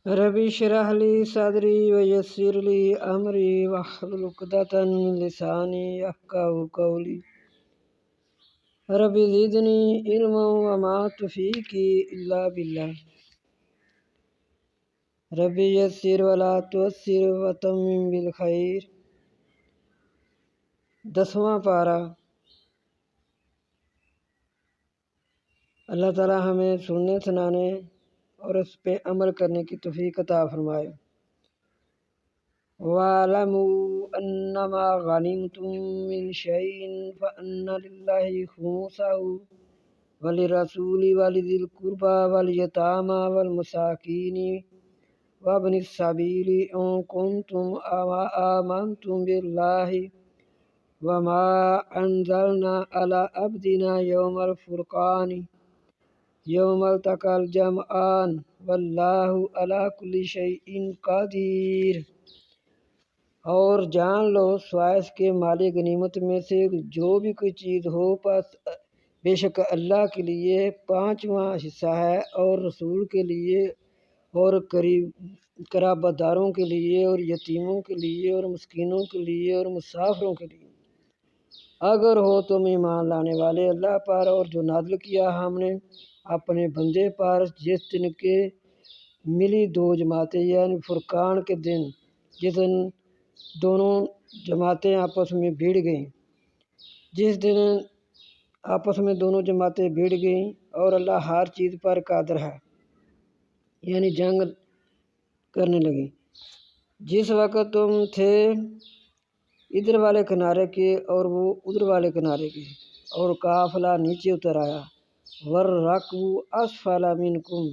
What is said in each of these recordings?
ربی اشرح لی صدری ویسر لی امری واحلل عقدۃ من لسانی یفقہوا قولی ربی زدنی علما وما توفیقی الا باللہ ربی یسر ولا تعسر وتمم بالخیر۔ 10واں پارہ۔ اللہ تعالی ہمیں سننے سنانے اور اس پہ عمل کرنے کی توفیق عطا فرمائے۔ وَاعْلَمُوا أَنَّمَا غَنِمْتُم مِّن شَيْءٍ فَأَنَّ لِلَّهِ خُمُسَهُ وَلِلرَّسُولِ وَلِذِي الْقُرْبَىٰ وَالْيَتَامَىٰ وَالْمَسَاكِينِ وَابْنِ السَّبِيلِ إِن كُنتُمْ آمَنتُم بِاللَّهِ وَمَا أَنزَلْنَا عَلَىٰ عَبْدِنَا يَوْمَ الْفُرْقَانِ يَوْمَ الْتَقَى الْجَمْعَانِ وَاللَّهُ عَلَىٰ كُلِّ شَيْءٍ قَدِيرٌ۔ اور جان لو سوائس کے مال غنیمت میں سے جو بھی کوئی چیز ہو، پس بے شک اللہ کے لیے 5واں حصہ ہے، اور رسول کے لیے اور قرابت داروں کے لیے اور یتیموں کے لیے اور مسکینوں کے لیے اور مسافروں کے لیے، اگر ہو تم ایمان لانے والے اللہ پر، اور جو نازل کیا ہم نے اپنے بندے پر جس دن کے ملی دو جماعتیں، یعنی فرقان کے دن، جس دن دونوں جماعتیں آپس میں بھیڑ گئیں، اور اللہ ہر چیز پر قادر ہے، یعنی جنگ کرنے لگی۔ جس وقت تم تھے ادھر والے کنارے کے اور وہ ادھر والے کنارے کے، اور قافلہ نیچے اتر آیا، وَالرَّكْبُ أَسْفَلَ مِنكُمْ،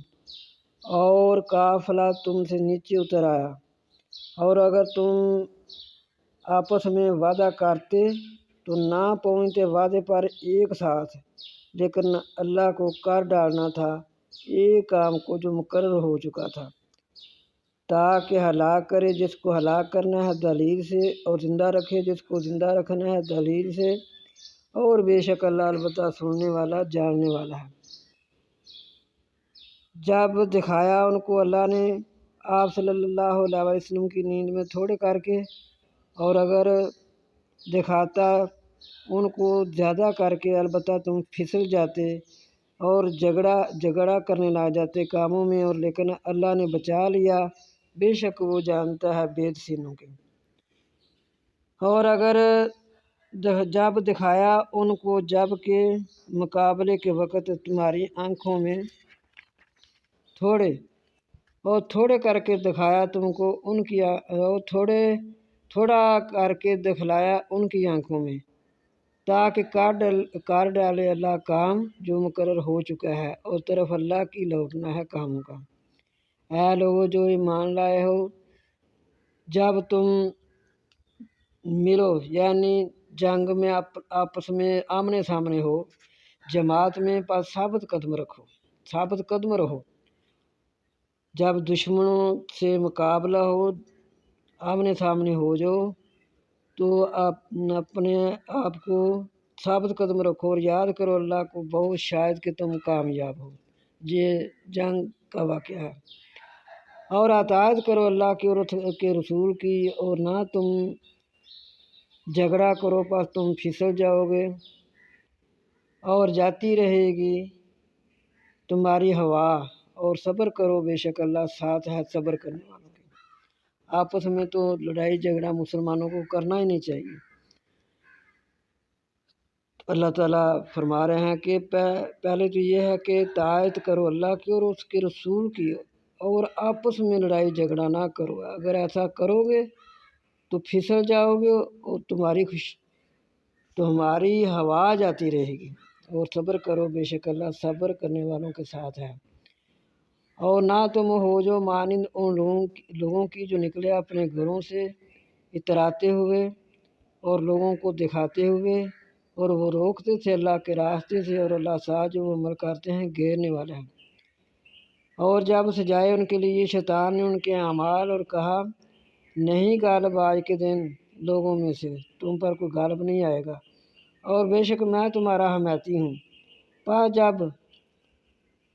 اور قافلہ تم سے نیچے اتر آیا، اور اگر تم آپس میں وعدہ کرتے تو نہ پہنچتے وعدے پر ایک ساتھ، لیکن اللہ کو کر ڈالنا تھا ایک کام کو جو مقرر ہو چکا تھا، تاکہ ہلاک کرے جس کو ہلاک کرنا ہے دلیل سے، اور زندہ رکھے جس کو زندہ رکھنا ہے دلیل سے، اور بے شک اللہ البتہ سننے والا جاننے والا ہے۔ جب دکھایا ان کو اللہ نے آپ صلی اللہ علیہ وسلم کی نیند میں تھوڑے کر کے، اور اگر دکھاتا ان کو زیادہ کر کے، البتہ تم پھسل جاتے اور جھگڑا کرنے لگ جاتے کاموں میں، اور لیکن اللہ نے بچا لیا، بے شک وہ جانتا ہے بید سینوں کے۔ اور اگر جب دکھایا ان کو جب کے مقابلے کے وقت تمہاری آنکھوں میں تھوڑے کر کے دکھایا تم کو ان کی، اور تھوڑا کر کے دکھلایا ان کی آنکھوں میں، تاکہ کر ڈالے اللہ کام جو مقرر ہو چکا ہے، اور طرف اللہ کی لوٹنا ہے کاموں کا۔ اے لوگو جو ایمان لائے ہو، جب تم ملو، یعنی جنگ میں آپس میں آمنے سامنے ہو، جماعت میں، پس ثابت قدم رہو۔ جب دشمنوں سے مقابلہ ہو، آمنے سامنے ہو جو، تو اپنے آپ کو ثابت قدم رکھو اور یاد کرو اللہ کو بہت، شاید کہ تم کامیاب ہو۔ یہ جنگ کا واقعہ ہے۔ اور اطاعت کرو اللہ کی اور کے رسول کی، اور نہ تم جھگڑا کرو، پس تم پھسل جاؤ گے، اور جاتی رہے گی تمہاری ہوا، اور صبر کرو بے شک اللہ ساتھ ہے صبر کرنے والوں کے۔ آپس میں تو لڑائی جھگڑا مسلمانوں کو کرنا ہی نہیں چاہیے۔ اللہ تعالیٰ فرما رہے ہیں کہ پہلے تو یہ ہے کہ اطاعت کرو اللہ کی اور اس کے رسول کی، اور آپس میں لڑائی جھگڑا نہ کرو۔ اگر ایسا کرو گے تو پھسل جاؤ گے، اور تمہاری ہوا جاتی رہے گی، اور صبر کرو بے شک اللہ صبر کرنے والوں کے ساتھ ہے۔ اور نہ تم ہو جو مانند ان لوگوں کی جو نکلے اپنے گھروں سے اتراتے ہوئے اور لوگوں کو دکھاتے ہوئے، اور وہ روکتے تھے اللہ کے راستے سے، اور اللہ ساتھ جو وہ عمل کرتے ہیں گھیرنے والا ہے۔ اور جب سجائے ان کے لیے شیطان نے ان کے اعمال، اور کہا نہیں غالب آج کے دن لوگوں میں سے تم پر کوئی غالب نہیں آئے گا، اور بے شک میں تمہارا حمایتی ہوں۔ پس جب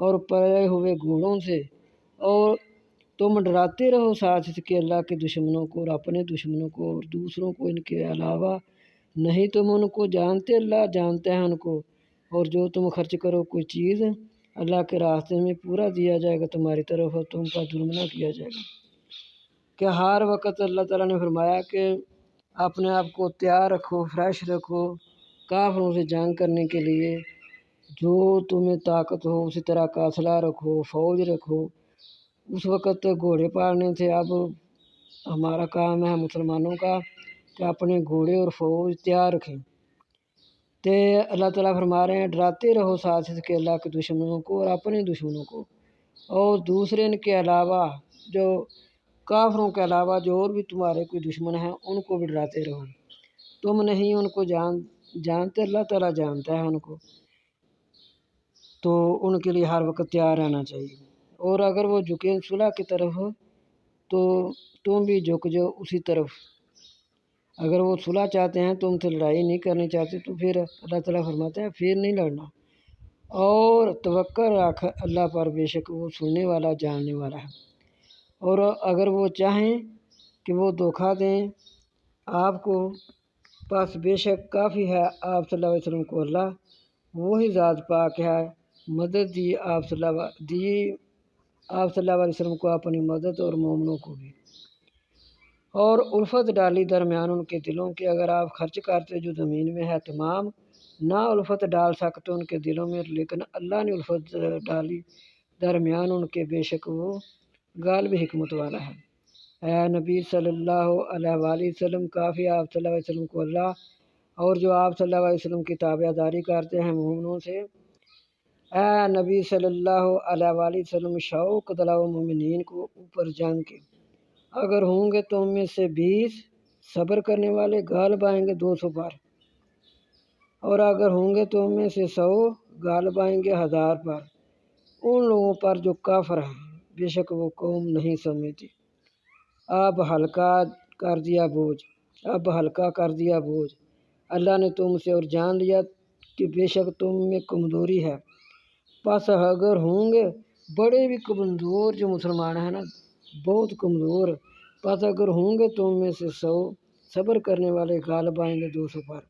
اور پڑے ہوئے گھوڑوں سے، اور تم ڈراتے رہو ساتھ اس کے اللہ کے دشمنوں کو اور اپنے دشمنوں کو اور دوسروں کو ان کے علاوہ، نہیں تم ان کو جانتے، اللہ جانتا ہے ان کو، اور جو تم خرچ کرو کوئی چیز اللہ کے راستے میں پورا دیا جائے گا تمہاری طرف، اور تم پر ظلم نہ کیا جائے گا۔ کہ ہر وقت اللہ تعالیٰ نے فرمایا کہ اپنے آپ کو تیار رکھو، فریش رکھو کافروں سے جنگ کرنے کے لیے، جو تمہیں طاقت ہو اسی طرح کا اسلحہ رکھو، فوج رکھو۔ اس وقت گھوڑے پالنے تھے، اب ہمارا کام ہے مسلمانوں کا کہ اپنے گھوڑے اور فوج تیار رکھیں۔ تو اللہ تعالیٰ فرما رہے ہیں ڈراتے رہو ساتھ اس کے اللہ کے دشمنوں کو اور اپنے دشمنوں کو، اور دوسرے ان کے علاوہ، جو کافروں کے علاوہ جو اور بھی تمہارے کوئی دشمن ہیں ان کو بھی ڈراتے رہو۔ تم نہیں ان کو جانتے، اللہ تعالیٰ جانتا ہے ان کو، تو ان کے لیے ہر وقت تیار رہنا چاہیے۔ اور اگر وہ جھکیں صلح کی طرف تو تم بھی جھک جاؤ اسی طرف۔ اگر وہ صلح چاہتے ہیں، تم سے لڑائی نہیں کرنی چاہتے، تو پھر اللہ تعالیٰ فرماتے ہیں پھر نہیں لڑنا، اور توکل رکھ اللہ پر، بے شک وہ سننے والا جاننے والا ہے۔ اور اگر وہ چاہیں کہ وہ دھوکہ دیں آپ کو، پس بے شک کافی ہے آپ صلی اللہ علیہ وسلم کو اللہ، وہی ذات پاک ہے، مدد دی آپ صلی اللہ علیہ وسلم کو اپنی مدد، اور مومنوں کو بھی، اور الفت ڈالی درمیان ان کے دلوں کے، اگر آپ خرچ کرتے جو زمین میں ہے تمام، نہ الفت ڈال سکتے ان کے دلوں میں، لیکن اللہ نے الفت ڈالی درمیان ان کے، بے شک وہ غالب حکمت والا ہے۔ اے نبی صلی اللہ علیہ وآلہ وسلم، کافی آپ صلی اللہ علیہ وسلم کو اللہ، اور جو آپ صلی اللہ علیہ وسلم کی تابع داری کرتے ہیں مومنوں سے۔ اے نبی صلی اللہ علیہ وآلہ وسلم، شوق دلاؤ مومنین کو اوپر جنگ کے، اگر ہوں گے تم میں سے 20 صبر کرنے والے، غالب آئیں گے 200 پر، اور اگر ہوں گے تم میں سے 100 غالب آئیں گے 1000 پر، ان لوگوں پر جو کافر ہیں، بے شک وہ قوم نہیں سمجھتی۔ اب ہلکا کر دیا بوجھ اللہ نے تم سے، اور جان لیا کہ بے شک تم میں کمزوری ہے، پس اگر ہوں گے بڑے بھی کمزور، جو مسلمان ہیں نا بہت کمزور، پس اگر ہوں گے تم میں سے 100 صبر کرنے والے، غالب آئیں گے 200 پر،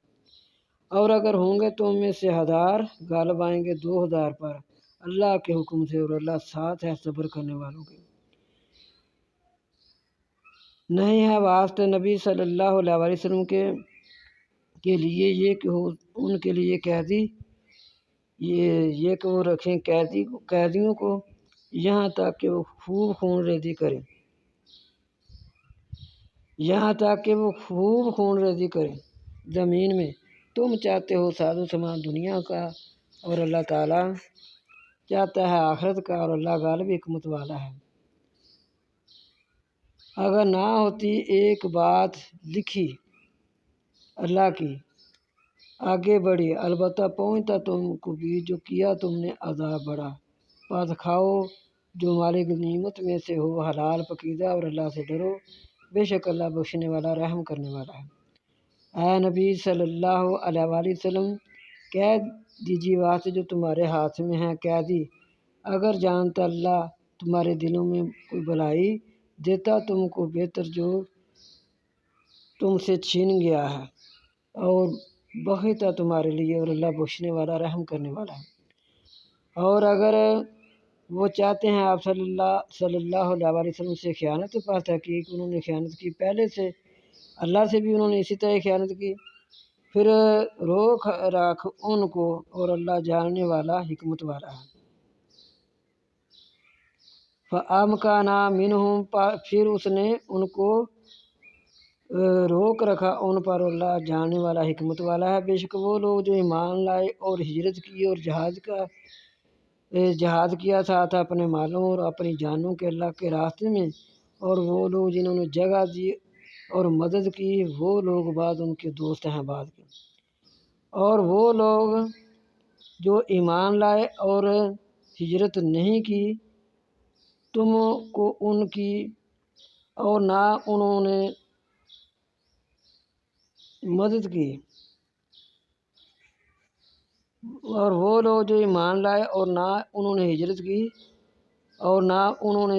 اور اگر ہوں گے تم میں سے 1000 غالب آئیں گے 2000 پر، اللہ کے حکم سے، اور اللہ ساتھ ہے صبر کرنے والوں کے۔ نہیں ہے واسطے نبی صلی اللہ علیہ وسلم کے لیے یہ کہ ان کے لیے قیدی، یہ کہ وہ رکھیں قیدیوں کو یہاں تک کہ وہ خوب خون ریزی کریں زمین میں۔ تم چاہتے ہو ساز و سامان دنیا کا، اور اللہ تعالیٰ چاہتا ہے آخرت کا، اور اللہ غالب حکمت والا ہے۔ اگر نہ ہوتی ایک بات لکھی اللہ کی آگے بڑھی، البتہ پہنچتا تم کو بھی جو کیا تم نے عذاب بڑا، پس کھاؤ جو مالک غنیمت میں سے ہو حلال پکیزہ، اور اللہ سے ڈرو، بے شک اللہ بخشنے والا رحم کرنے والا ہے۔ اے نبی صلی اللہ علیہ وآلہ وسلم، کہہ دیجیے واسطے جو تمہارے ہاتھ میں ہیں قیدی، اگر جانتا اللہ تمہارے دلوں میں کوئی بھلائی، دیتا تم کو بہتر جو تم سے چھین گیا ہے، اور بخشتا تمہارے لیے، اور اللہ بخشنے والا رحم کرنے والا ہے۔ اور اگر وہ چاہتے ہیں آپ صلی اللہ علیہ وسلم سے خیانت، پس تحقیق انہوں نے خیانت کی پہلے سے، اللہ سے بھی انہوں نے اسی طرح خیانت کی، پھر روک رکھ ان کو، اور اللہ جاننے والا حکمت والا ہے۔ فَأَمْكَنَ مِنْهُمْ، پھر اس نے ان کو روک رکھا ان پر، اللہ جاننے والا حکمت والا ہے۔ بے شک وہ لوگ جو ایمان لائے اور ہجرت کی اور جہاد کیا ساتھ اپنے مالوں اور اپنی جانوں کے اللہ کے راستے میں، اور وہ لوگ جنہوں نے جگہ دی اور مدد کی، وہ لوگ بعد ان کے دوست ہیں بعد کے، اور وہ لوگ جو ایمان لائے اور ہجرت نہیں کی تم کو ان کی، اور نہ انہوں نے مدد کی اور وہ لوگ جو ایمان لائے اور نہ انہوں نے ہجرت کی اور نہ انہوں نے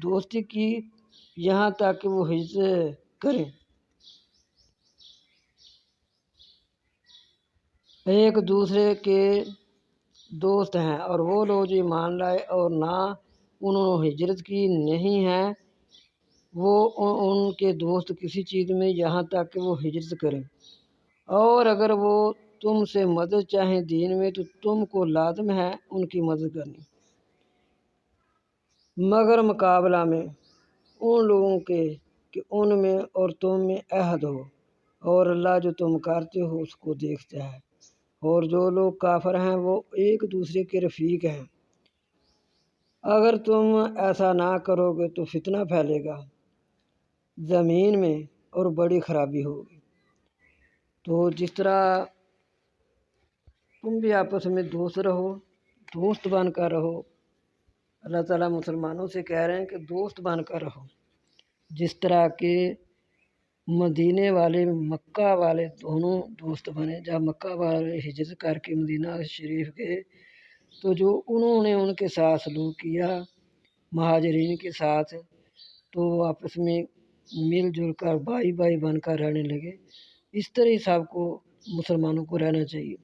دوستی کی یہاں تک کہ وہ ہجرت کریں، ایک دوسرے کے دوست ہیں۔ اور وہ لوگ جو ایمان لائے اور نہ انہوں نے ہجرت کی نہیں ہیں، وہ ان کے دوست کسی چیز میں یہاں تک کہ وہ ہجرت کریں، اور اگر وہ تم سے مدد چاہیں دین میں تو تم کو لازم ہے ان کی مدد کرنی، مگر مقابلہ میں ان لوگوں کے کہ ان میں اور تم میں عہد ہو، اور اللہ جو تم کرتے ہو اس کو دیکھتا ہے۔ اور جو لوگ کافر ہیں وہ ایک دوسرے کے رفیق ہیں، اگر تم ایسا نہ کرو گے تو فتنہ پھیلے گا زمین میں اور بڑی خرابی ہوگی۔ تو جس طرح تم بھی آپس میں دوست رہو، دوست بن کر رہو، اللہ تعالیٰ مسلمانوں سے کہہ رہے ہیں کہ دوست بن کر رہو، جس طرح کہ مدینے والے مکہ والے دونوں دوست بنے۔ جب مکہ والے ہجرت کر کے مدینہ شریف گئے تو جو انہوں نے ان کے ساتھ سلوک کیا مہاجرین کے ساتھ، تو آپس میں مل جل کر بھائی بھائی بن کر رہنے لگے۔ اس طرح ہی سب کو مسلمانوں کو رہنا چاہیے۔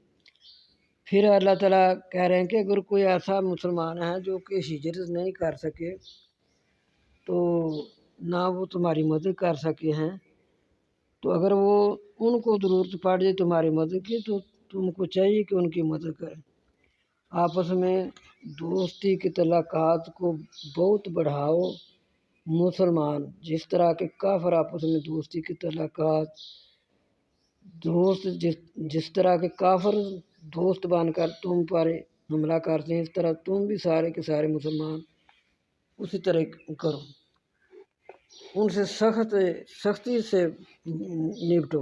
پھر اللہ تعالیٰ کہہ رہے ہیں کہ اگر کوئی ایسا مسلمان ہے جو کہ ہجرت نہیں کر سکے تو نہ وہ تمہاری مدد کر سکے ہیں، تو اگر وہ ان کو ضرورت پڑ جائے تمہاری مدد کی تو تم کو چاہیے کہ ان کی مدد کریں۔ آپس میں دوستی کے تعلقات کو بہت بڑھاؤ۔ مسلمان جس طرح کے کافر آپس میں دوستی کے تعلقات جس طرح کے کافر دوست بن کر تم پر حملہ کرتے ہیں، اس طرح تم بھی سارے کے سارے مسلمان اسی طرح کرو، ان سے سختی سے نپٹو۔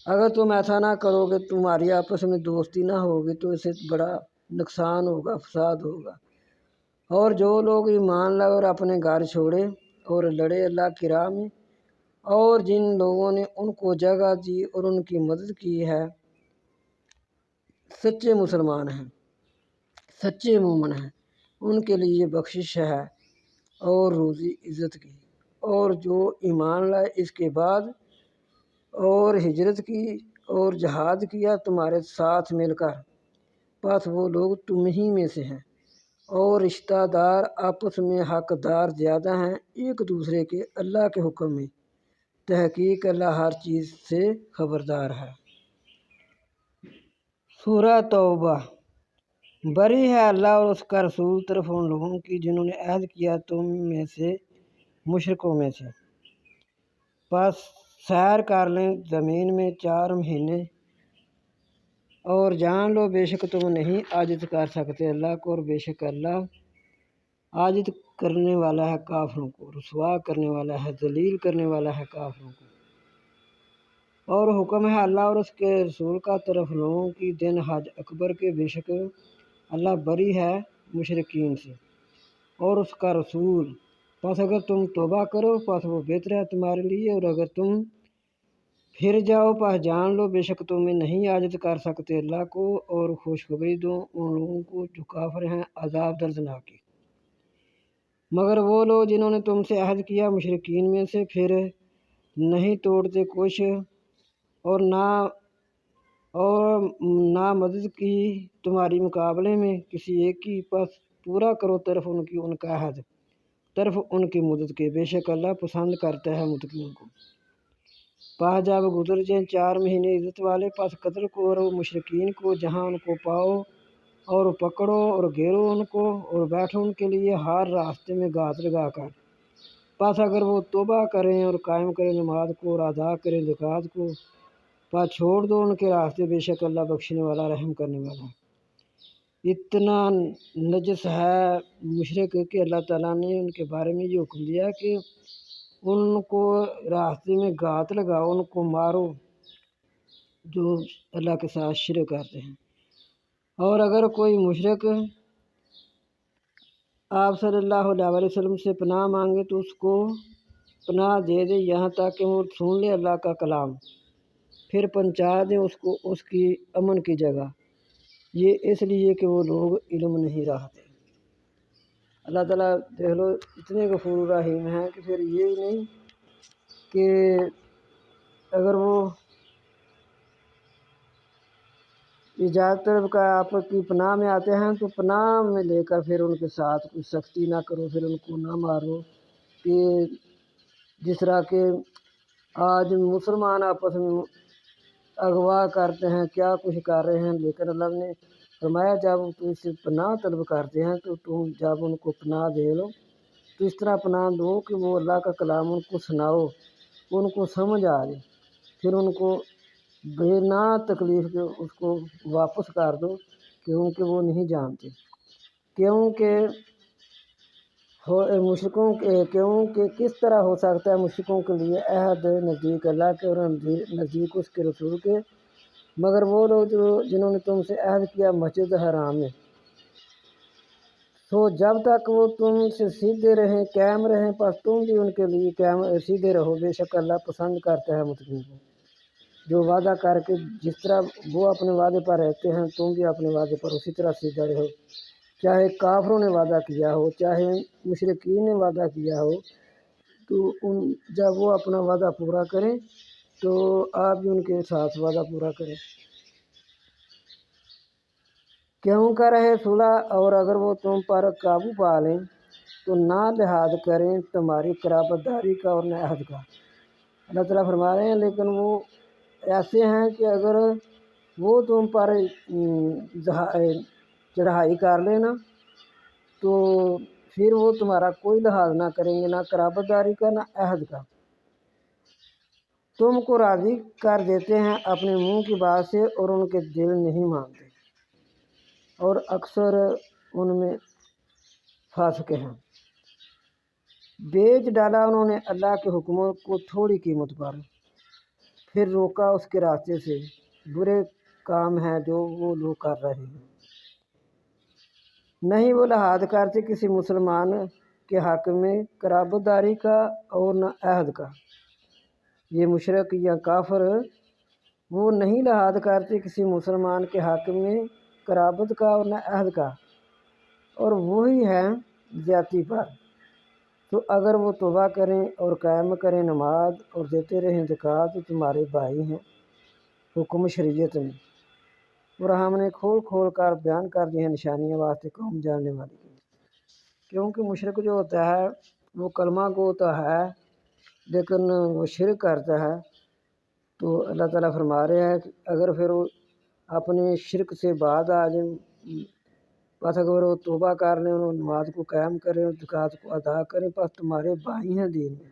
اگر تم ایسا نہ کرو گے تمہاری آپس میں دوستی نہ ہوگی تو اسے بڑا نقصان ہوگا، فساد ہوگا۔ اور جو لوگ ایمان لائے اور اپنے گھر چھوڑے اور لڑے اللہ کی راہ میں، اور جن لوگوں نے ان کو جگہ دی اور ان کی مدد کی ہے، سچے مسلمان ہیں، سچے مومن ہیں، ان کے لیے بخشش ہے اور روزی عزت کی۔ اور جو ایمان لائے اس کے بعد اور ہجرت کی اور جہاد کیا تمہارے ساتھ مل کر، پس وہ لوگ تم ہی میں سے ہیں، اور رشتہ دار آپس میں حقدار زیادہ ہیں ایک دوسرے کے اللہ کے حکم میں، تحقیق اللہ ہر چیز سے خبردار ہے۔ سورہ توبہ۔ بری ہے اللہ اور اس کا رسول طرف ان لوگوں کی جنہوں نے عہد کیا تم میں سے مشرکوں میں سے۔ پس سیر کر لیں زمین میں 4 مہینے اور جان لو بے شک تم نہیں عاجز کر سکتے اللہ کو، اور بے شک اللہ عاجز کرنے والا ہے کافروں کو، رسوا کرنے والا ہے، ذلیل کرنے والا ہے کافروں کو۔ اور حکم ہے اللہ اور اس کے رسول کا طرف لوگوں کی دن حج اکبر کے، بے شک اللہ بری ہے مشرکین سے اور اس کا رسول۔ پس اگر تم توبہ کرو پس وہ بہتر ہے تمہارے لیے، اور اگر تم پھر جاؤ پس جان لو بے شک تمہیں نہیں عاجز کر سکتے اللہ کو، اور خوشخبری دو ان لوگوں کو جو کافر ہیں عذاب دردناک کی۔ مگر وہ لوگ جنہوں نے تم سے عہد کیا مشرکین میں سے، پھر نہیں توڑتے کچھ اور نہ مدد کی تمہاری مقابلے میں کسی ایک کی، پس پورا کرو طرف ان کی ان کا عہد، طرف ان کی مدد کے، بے شک اللہ پسند کرتا ہے متقیوں کو۔ پس جب گزر جائیں 4 مہینے عزت والے، پس قتل کرو مشرکین کو جہاں ان کو پاؤ، اور پکڑو اور گھیرو ان کو، اور بیٹھو ان کے لیے ہر راستے میں گھات لگا کر۔ پس اگر وہ توبہ کریں اور قائم کریں نماز کو اور ادا کریں زکوٰۃ کو، پس چھوڑ دو ان کے راستے، بے شک اللہ بخشنے والا رحم کرنے والا ہے۔ اتنا نجس ہے مشرک کہ اللہ تعالیٰ نے ان کے بارے میں یہ حکم دیا کہ ان کو راستے میں گھات لگاؤ، ان کو مارو جو اللہ کے ساتھ شرک کرتے ہیں۔ اور اگر کوئی مشرک آپ صلی اللہ علیہ وسلم سے پناہ مانگے تو اس کو پناہ دے دے یہاں تک کہ وہ سن لے اللہ کا کلام، پھر پہنچا دیں اس کو اس کی امن کی جگہ، یہ اس لیے کہ وہ لوگ علم نہیں رکھتے۔ اللہ تعالیٰ دیکھ لو اتنے غفور رحیم ہیں کہ پھر یہ نہیں کہ اگر وہ ایجاد طلب کا آپ کی پناہ میں آتے ہیں تو پناہ میں لے کر پھر ان کے ساتھ کوئی سختی نہ کرو، پھر ان کو نہ مارو، کہ جس طرح کہ آج مسلمان آپس میں اغوا کرتے ہیں، کیا کچھ کر رہے ہیں، لیکن اللہ نے فرمایا جب تم اس سے پناہ طلب کرتے ہیں تو تم جب ان کو پناہ دے لو تو اس طرح پناہ دو کہ وہ اللہ کا کلام ان کو سناؤ، ان کو سمجھ آ جائے، پھر ان کو بنا تکلیف کے اس کو واپس کر دو، کیونکہ وہ نہیں جانتے، کیونکہ مشرکوں کے کیونکہ کس طرح ہو سکتا ہے مشرکوں کے لیے عہد نزدیک اللہ کے اور نزدیک اس کے رسول کے، مگر وہ لوگ جنہوں نے تم سے عہد کیا مسجد حرام میں، تو جب تک وہ تم سے سیدھے رہیں قائم رہیں پس تم بھی ان کے لیے قائم سیدھے رہو، بے شک اللہ پسند کرتا ہے متقین کو، جو وعدہ کر کے جس طرح وہ اپنے وعدے پر رہتے ہیں تم بھی اپنے وعدے پر اسی طرح سیدھا رہو، چاہے کافروں نے وعدہ کیا ہو، چاہے مشرکین نے وعدہ کیا ہو، تو جب وہ اپنا وعدہ پورا کریں تو آپ بھی ان کے ساتھ وعدہ پورا کریں۔ کیوں کر رہے صلح، اور اگر وہ تم پر قابو پا لیں تو نہ لحاظ کریں تمہاری قرابت داری کا اور نہ عہد کا۔ اللہ تعالیٰ فرما رہے ہیں لیکن وہ ایسے ہیں کہ اگر وہ تم پر چڑھائی کر لینا تو پھر وہ تمہارا کوئی لحاظ نہ کریں گے، نہ قرابت داری کا نہ عہد کا، تم کو راضی کر دیتے ہیں اپنے منہ کی بات سے اور ان کے دل نہیں مانتے، اور اکثر ان میں فاسق ہیں۔ بیچ ڈالا انہوں نے اللہ کے حکموں کو تھوڑی قیمت پر، پھر روکا اس کے راستے سے، برے کام ہیں جو وہ لوگ کر رہے ہیں۔ نہیں وہ لحاظ کرتے کسی مسلمان کے حق میں قرابت داری کا اور نہ عہد کا، یہ مشرک یا کافر وہ نہیں لحاظ کرتے کسی مسلمان کے حق میں قرابت کا اور نہ عہد کا، اور وہی ہیں زیادتی پر، تو اگر وہ توبہ کریں اور قائم کریں نماز اور دیتے رہیں زکوٰۃ تو تمہارے بھائی ہیں حکم شریعت میں، اور ہم نے کھول کھول کر بیان کر دی ہیں نشانیاں واسطے قوم جاننے والی کی، کیونکہ مشرک جو ہوتا ہے وہ کلمہ گو ہوتا ہے لیکن وہ شرک کرتا ہے، تو اللہ تعالیٰ فرما رہے ہیں کہ اگر پھر وہ اپنے شرک سے بعد آ جائیں، پس اگر وہ توبہ کر لیں اور نماز کو قائم کریں اور زکوٰۃ کو ادا کریں پس تمہارے بھائی ہیں دین میں،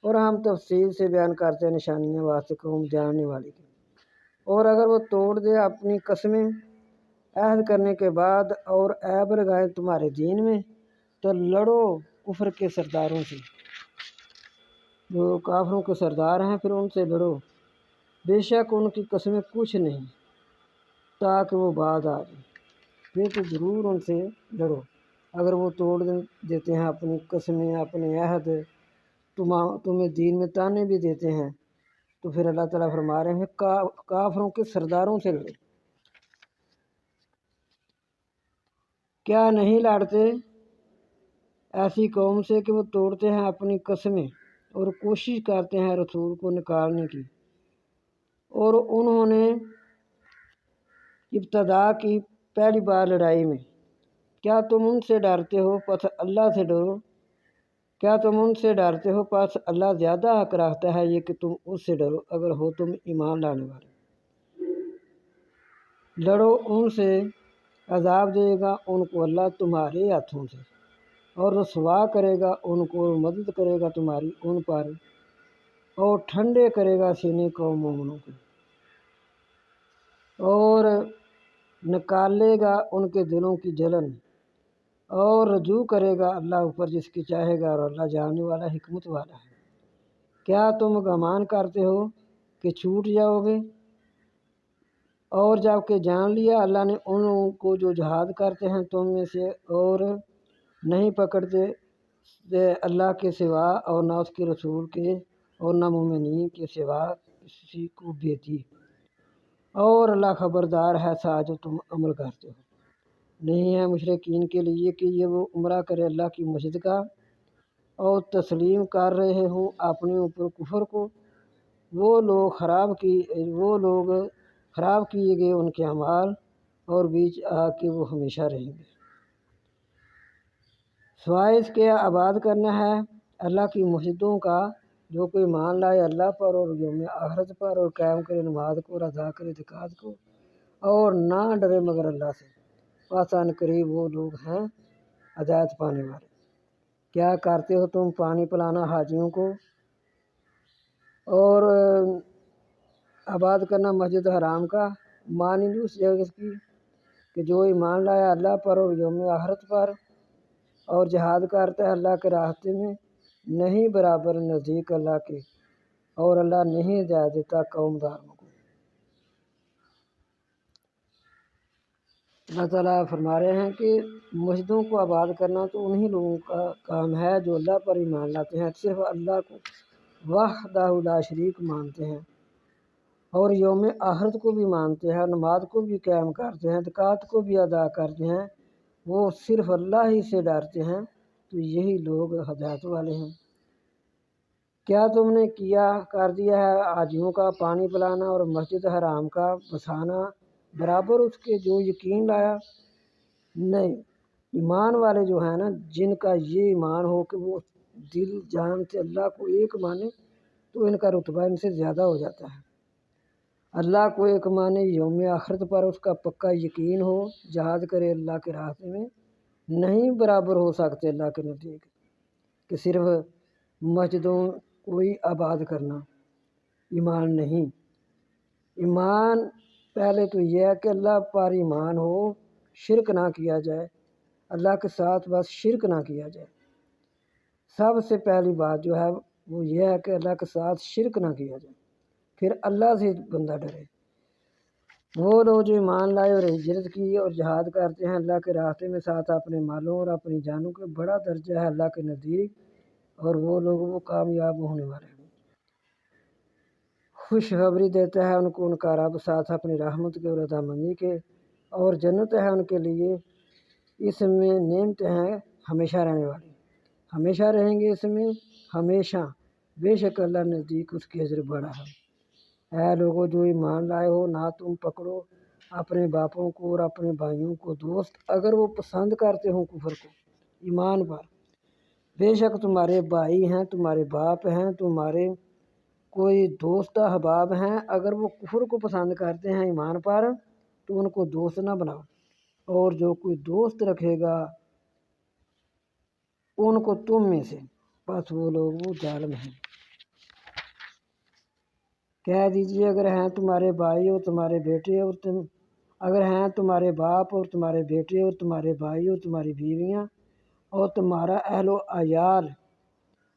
اور ہم تفصیل سے بیان کرتے ہیں نشانیاں واسطے قوم جاننے والی کی، اور اگر وہ توڑ دے اپنی قسمیں عہد کرنے کے بعد اور عیب لگائیں تمہارے دین میں تو لڑو کفر کے سرداروں سے، جو کافروں کے سردار ہیں پھر ان سے لڑو، بے شک ان کی قسمیں کچھ نہیں تاکہ وہ بعد آ جائیں، پھر تو ضرور ان سے لڑو، اگر وہ توڑ دیتے ہیں اپنی قسمیں اپنے عہد، تمہیں دین میں تانے بھی دیتے ہیں، تو پھر اللہ تعالیٰ فرما رہے ہیں کافروں کے سرداروں سے لڑو۔ کیا نہیں لڑتے ایسی قوم سے کہ وہ توڑتے ہیں اپنی قسمیں اور کوشش کرتے ہیں رسول کو نکالنے کی، اور انہوں نے ابتدا کی پہلی بار لڑائی میں، کیا تم ان سے ڈرتے ہو پس اللہ سے ڈرو، کیا تم ان سے ڈرتے ہو پس اللہ زیادہ حق رکھتا ہے یہ کہ تم اس سے ڈرو اگر ہو تم ایمان لانے والے، لڑو ان سے، عذاب دے گا ان کو اللہ تمہارے ہاتھوں سے، اور رسوا کرے گا ان کو، مدد کرے گا تمہاری ان پر، اور ٹھنڈے کرے گا سینے قوم مومنوں کے، اور نکالے گا ان کے دلوں کی جلن، اور رجوع کرے گا اللہ اوپر جس کی چاہے گا، اور اللہ جاننے والا حکمت والا ہے۔ کیا تم گمان کرتے ہو کہ چھوٹ جاؤ گے، اور جب کہ جان لیا اللہ نے ان لوگوں کو جو جہاد کرتے ہیں تم میں سے، اور نہیں پکڑتے اللہ کے سوا اور نہ اس کے رسول کے اور نہ مومنین کے سوا کسی کو دیتی، اور اللہ خبردار ہے ساتھ جو تم عمل کرتے ہو۔ نہیں ہے مشرکین کے لیے کہ یہ وہ عمرہ کرے اللہ کی مسجد کا اور تسلیم کر رہے ہوں اپنے اوپر کفر کو، وہ لوگ خراب کیے گئے ان کے اعمال، اور بیچ آ کے وہ ہمیشہ رہیں گے۔ سوائے اس کے آباد کرنا ہے اللہ کی مسجدوں کا جو کوئی مان لائے اللہ پر اور یوم آخرت پر، اور قائم کرے نماز کو اور ادا کرے زکوٰۃ کو، اور نہ ڈرے مگر اللہ سے، پس ان قریب وہ لوگ ہیں ہدایت پانے والے۔ کیا کرتے ہو تم پانی پلانا حاجیوں کو اور آباد کرنا مسجد حرام کا، مانند اس جگہ کی کہ جو ایمان لایا اللہ پر اور یوم آخرت پر اور جہاد کرتا ہے اللہ کے راستے میں، نہیں برابر نزدیک اللہ کے، اور اللہ نہیں ہدایت دیتا قوم ظالموں کو۔ اللہ تعالیٰ فرما رہے ہیں کہ مسجدوں کو آباد کرنا تو انہی لوگوں کا کام ہے جو اللہ پر ایمان لاتے ہیں، صرف اللہ کو وحدہ لا شریک مانتے ہیں، اور یوم آخرت کو بھی مانتے ہیں، نماز کو بھی قائم کرتے ہیں، زکوٰۃ کو بھی ادا کرتے ہیں، وہ صرف اللہ ہی سے ڈرتے ہیں، تو یہی لوگ ہدایت والے ہیں۔ کیا تم نے کر دیا ہے حاجیوں کا پانی پلانا اور مسجد حرام کا بسانا برابر اس کے جو یقین لایا؟ نہیں، ایمان والے جو ہیں نا، جن کا یہ ایمان ہو کہ وہ دل جان سے اللہ کو ایک مانے، تو ان کا رتبہ ان سے زیادہ ہو جاتا ہے۔ اللہ کو ایک مانے، یوم آخرت پر اس کا پکا یقین ہو، جہاد کرے اللہ کے راستے میں، نہیں برابر ہو سکتے اللہ کے نزدیک کہ صرف مسجدوں کو ہی آباد کرنا۔ ایمان نہیں، ایمان پہلے تو یہ ہے کہ اللہ پر ایمان ہو، شرک نہ کیا جائے، اللہ کے ساتھ بس شرک نہ کیا جائے۔ سب سے پہلی بات جو ہے وہ یہ ہے کہ اللہ کے ساتھ شرک نہ کیا جائے، پھر اللہ سے بندہ ڈرے۔ وہ لوگ جو ایمان لائے اور ہجرت کی اور جہاد کرتے ہیں اللہ کے راستے میں ساتھ اپنے مالوں اور اپنی جانوں کے، بڑا درجہ ہے اللہ کے نزدیک، اور وہ لوگ وہ کامیاب ہونے والے ہیں۔ خوشخبری دیتا ہے ان کو ان کا رب ساتھ اپنی رحمت کے اور رضامندی کے، اور جنت ہے ان کے لیے، اس میں نعمتیں ہیں ہمیشہ رہنے والی، ہمیشہ رہیں گے اس میں ہمیشہ، بے شک اللہ نزدیک اس کی اجر بڑا ہے۔ اے لوگوں جو ایمان لائے ہو، نہ تم پکڑو اپنے باپوں کو اور اپنے بھائیوں کو دوست اگر وہ پسند کرتے ہوں کفر کو ایمان پر، بے شک تمہارے بھائی ہیں، تمہارے باپ ہیں، تمہارے کوئی دوست احباب ہیں، اگر وہ کفر کو پسند کرتے ہیں ایمان پر تو ان کو دوست نہ بناؤ، اور جو کوئی دوست رکھے گا ان کو تم میں سے، بس وہ لوگ وہ ظالم ہیں۔ کہہ دیجیے اگر ہیں تمہارے بھائی اور تمہارے بیٹے اگر ہیں تمہارے باپ اور تمہارے بیٹے اور تمہارے بھائی اور تمہاری بیویاں اور تمہارا اہل و عیال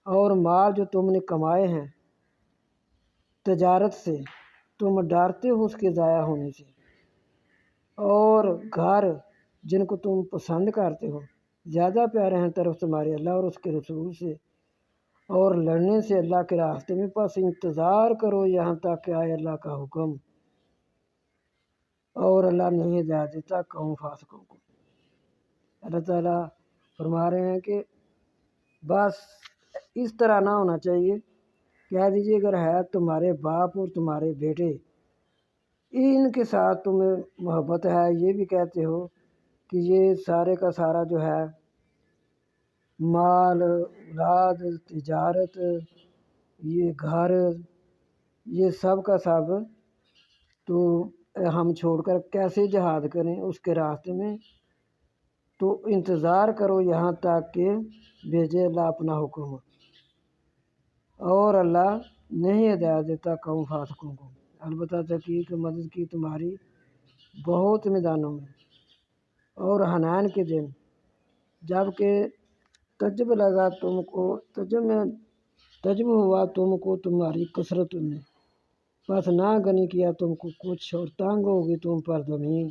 اور مال جو تم نے کمائے ہیں تجارت سے، تم ڈرتے ہو اس کے ضائع ہونے سے، اور گھر جن کو تم پسند کرتے ہو زیادہ پیارے ہیں طرف تمہارے اللہ اور اس کے رسول سے، اور لڑنے سے اللہ کے راستے میں، پس انتظار کرو یہاں تک کہ آئے اللہ کا حکم، اور اللہ نہیں ہدایت دیتا قوم فاسقوں کو۔ اللہ تعالیٰ فرما رہے ہیں کہ بس اس طرح نہ ہونا چاہیے۔ کہہ دیجیے اگر ہے تمہارے باپ اور تمہارے بیٹے، ان کے ساتھ تمہیں محبت ہے، یہ بھی کہتے ہو کہ یہ سارے کا سارا جو ہے مال، اولاد، تجارت، یہ گھر، یہ سب کا سب تو ہم چھوڑ کر کیسے جہاد کریں اس کے راستے میں، تو انتظار کرو یہاں تک کہ بھیجے اللہ اپنا حکم، اور اللہ نہیں ہدایت دیتا قوم فاسقوں کو۔ البتہ تحقیق مدد کی تمہاری بہت میدانوں میں، اور حنان کے دن جب کہ تجب لگا تم کو، تجب ہوا تم کو تمہاری کثرت میں، بس نہ غنی کیا تم کو کچھ، اور تنگ ہوگی تم پر زمین،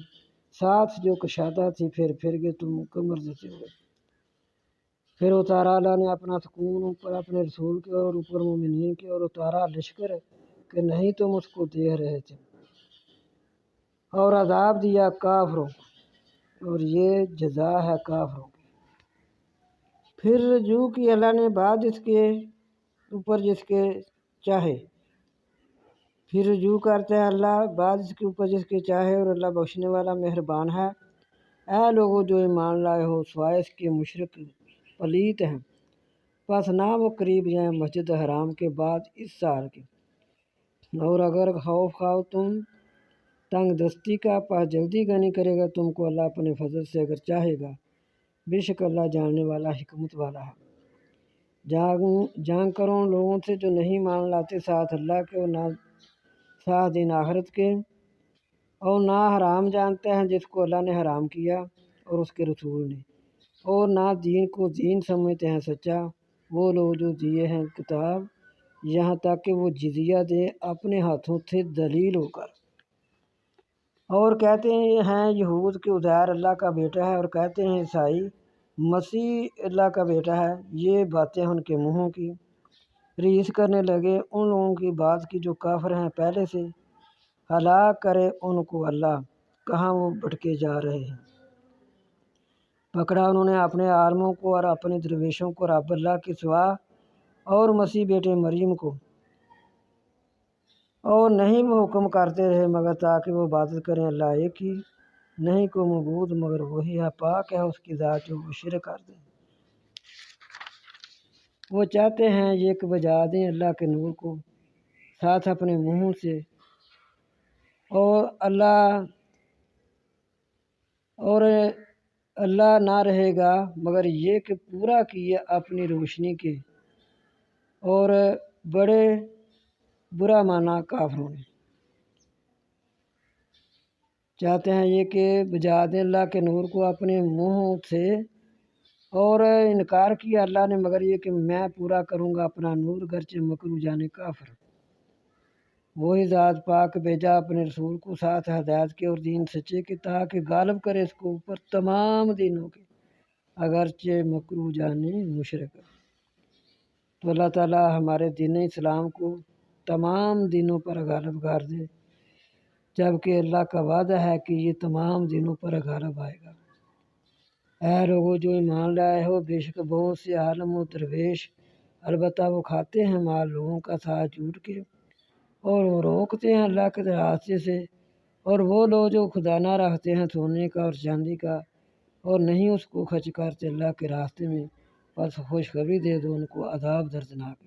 ساتھ جو کشادہ تھی پھر گئے تم کمر دیتے ہوئے۔ پھر اتارا اللہ نے اپنا سکون اوپر اپنے رسول کے اور اوپر مومنین کے، اور اتارا لشکر کہ نہیں تم اس کو دیکھ رہے تھے، اور عذاب دیا کافروں کو، اور یہ جزا ہے کافروں کی۔ پھر رجوع کی اللہ نے بعد اس کے اوپر جس کے چاہے، پھر رجوع کرتے ہیں اللہ بعد اس کے اوپر جس کے چاہے، اور اللہ بخشنے والا مہربان ہے۔ اے لوگوں جو ایمان لائے ہو، سوائے اس کے مشرک پلیت ہیں، پس نہ وہ قریب جائیں مسجد حرام کے بعد اس سال کے، اور اگر خوف کھاؤ تم تنگ دستی کا، پس جلدی گنی کرے گا تم کو اللہ اپنے فضل سے اگر چاہے گا، بے شک اللہ جاننے والا حکمت والا ہے۔ جان کرو ان لوگوں سے جو نہیں مان لاتے ساتھ اللہ کے اور نہ ساتھ دن آخرت کے، اور نہ حرام جانتے ہیں جس کو اللہ نے حرام کیا اور اس کے رسول نے، اور نہ دین کو دین سمجھتے ہیں سچا، وہ لوگ جو دیے ہیں کتاب یہاں تک کہ وہ جزیہ دیں اپنے ہاتھوں سے دلیل ہو کر، اور کہتے ہیں یہود کہ عزیر اللہ کا بیٹا ہے، اور کہتے ہیں عیسائی مسیح اللہ کا بیٹا ہے۔ یہ باتیں ان کے منہوں کی ریس کرنے لگے ان لوگوں کی بات کی جو کافر ہیں پہلے سے، ہلاک کرے ان کو اللہ، کہاں وہ بھٹکے جا رہے ہیں۔ پکڑا انہوں نے اپنے عالموں کو اور اپنے درویشوں کو رب اللہ کے سوا اور مسیح بیٹے مریم کو، اور نہیں وہ حکم کرتے رہے مگر تاکہ وہ عبادت کریں اللہ ایک ہی، نہیں کو معبود مگر وہی ہے، پاک ہے اس کی ذات جو وہ شرک کرتے ہیں۔ وہ چاہتے ہیں یہ کہ بجا دیں اللہ کے نور کو ساتھ اپنے منہوں سے، اور اللہ نہ رہے گا مگر یہ کہ پورا کیے اپنی روشنی کے، اور بڑے برا مانا کافروں نے۔ چاہتے ہیں یہ کہ بجا دیں اللہ کے نور کو اپنے منہوں سے، اور انکار کیا اللہ نے مگر یہ کہ میں پورا کروں گا اپنا نور گرچہ مکرو جانے کافر۔ وہی ذات پاک بھیجا اپنے رسول کو ساتھ ہدایت کے اور دین سچے کے، تاکہ غالب کرے اس کو اوپر تمام دینوں کے، اگرچہ مکرو جانے مشرک۔ تو اللہ تعالیٰ ہمارے دین اسلام کو تمام دینوں پر غالب کر دے، جبکہ اللہ کا وعدہ ہے کہ یہ تمام دینوں پر غالب آئے گا۔ اے لوگوں جو ایمان لائے ہو، بے شک بہت سے عالم و درویش البتہ وہ کھاتے ہیں مال لوگوں کا ساتھ جھوٹ کے، اور وہ روکتے ہیں اللہ کے راستے سے، اور وہ لوگ جو خدا نہ رکھتے ہیں سونے کا اور چاندی کا، اور نہیں اس کو خرچ کرتے اللہ کے راستے میں، بس خوشخبری دے دو ان کو عذاب دردناک،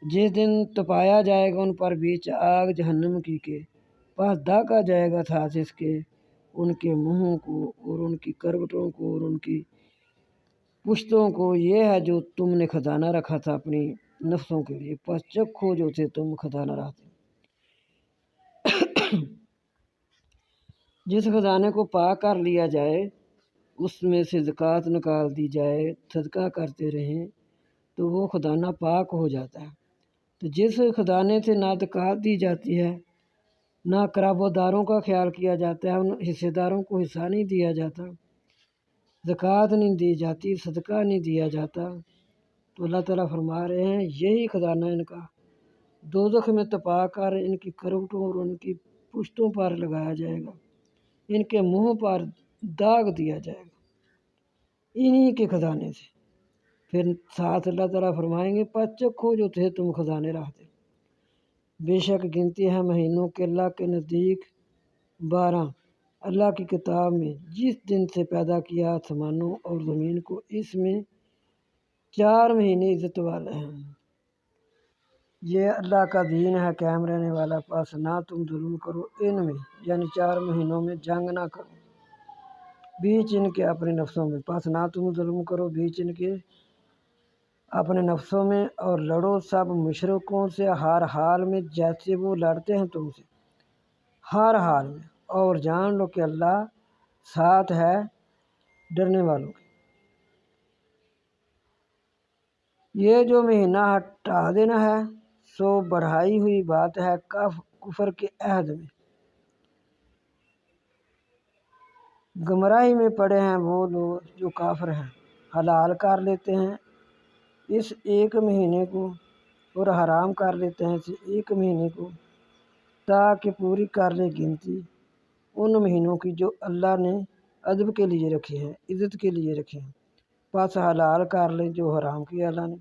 جس دن تپایا جائے گا ان پر بیچ آگ جہنم کی کے، پس دھاکا جائے گا ساتھ اس کے ان کے منہوں کو اور ان کی کروٹوں کو اور ان کی پشتوں کو، یہ ہے جو تم نے خزانہ رکھا تھا اپنی نفسوں کے لیے، پس چکھو جو سے تم خزانہ رکھتے۔ جس خزانے کو پاک کر لیا جائے اس میں سے زکوٰۃ نکال دی جائے، صدقہ کرتے رہیں تو وہ خزانہ پاک ہو جاتا ہے۔ تو جس خزانے سے نہ زکوٰۃ دی جاتی ہے، نہ قرابت داروں کا خیال کیا جاتا ہے، ان حصے داروں کو حصہ نہیں دیا جاتا، زکوٰۃ نہیں دی جاتی، صدقہ نہیں دیا جاتا، تو اللہ تعالیٰ فرما رہے ہیں یہی خزانہ ان کا دوزخ میں تپا کر ان کی کروٹوں اور ان کی پشتوں پر لگایا جائے گا، ان کے منہ پر داغ دیا جائے گا انہی کے خزانے سے۔ پھر ساتھ اللہ تعالیٰ فرمائیں گے پس چکھو جو تھے تم خزانے رکھتے، بے شک گنتی ہے مہینوں کے اللہ کے نزدیک 12 اللہ کی کتاب میں، جس دن سے پیدا کیا آسمانوں اور زمین کو، اس میں 4 مہینے عزت والے ہیں۔ یہ اللہ کا دین ہے قائم رہنے والا، پس نہ تم ظلم کرو ان میں، یعنی 4 مہینوں میں جنگ نہ کرو بیچ ان کے اپنے نفسوں میں، پس نہ تم ظلم کرو بیچ ان کے اپنے نفسوں میں، اور لڑو سب مشرکوں سے ہر حال میں جیسے وہ لڑتے ہیں تم سے ہر حال میں، اور جان لو کہ اللہ ساتھ ہے ڈرنے والوں کے۔ یہ جو مہینہ ہٹا دینا ہے سو بڑھائی ہوئی بات ہے کفر کے عہد میں، گمراہی میں پڑے ہیں وہ لوگ جو کافر ہیں، حلال کر لیتے ہیں اس ایک مہینے کو اور حرام کر لیتے ہیں اسے ایک مہینے کو، تاکہ پوری کر لے گنتی ان مہینوں کی جو اللہ نے ادب کے لیے رکھے ہیں، عزت کے لیے رکھے ہیں۔ پس حلال کر لیں جو حرام کیا اللہ نے،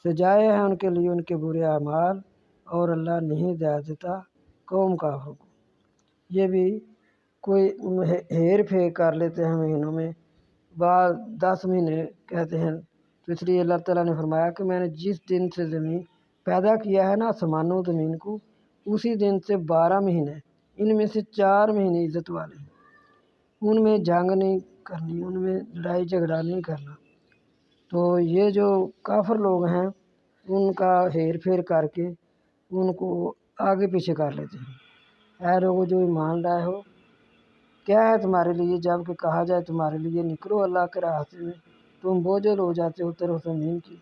سجائے ہیں ان کے لیے ان کے برے اعمال، اور اللہ نہیں ہدایت دیتا قوم کافروں کو۔ یہ بھی کوئی ہیر پھیر کر لیتے ہیں مہینوں میں، بعض 10 مہینے کہتے ہیں، تو اس لیے اللہ تعالیٰ نے فرمایا کہ میں نے جس دن سے زمین پیدا کیا ہے نا، آسمانوں زمین کو، اسی دن سے 12 مہینے، ان میں سے 4 مہینے عزت والے ہیں، ان میں جنگ نہیں کرنی، ان میں لڑائی جھگڑا نہیں کرنا۔ تو یہ جو کافر لوگ ہیں ان کا ہیر پھیر کر کے ان کو آگے پیچھے کر لیتے ہیں۔ اے لوگوں جو ایمان لائے ہو، کیا ہے تمہارے لیے جب کہ کہا جائے تمہارے لیے نکلو اللہ کے راستے میں، تم بوجھل ہو جاتے ہو طرف زمین کی۔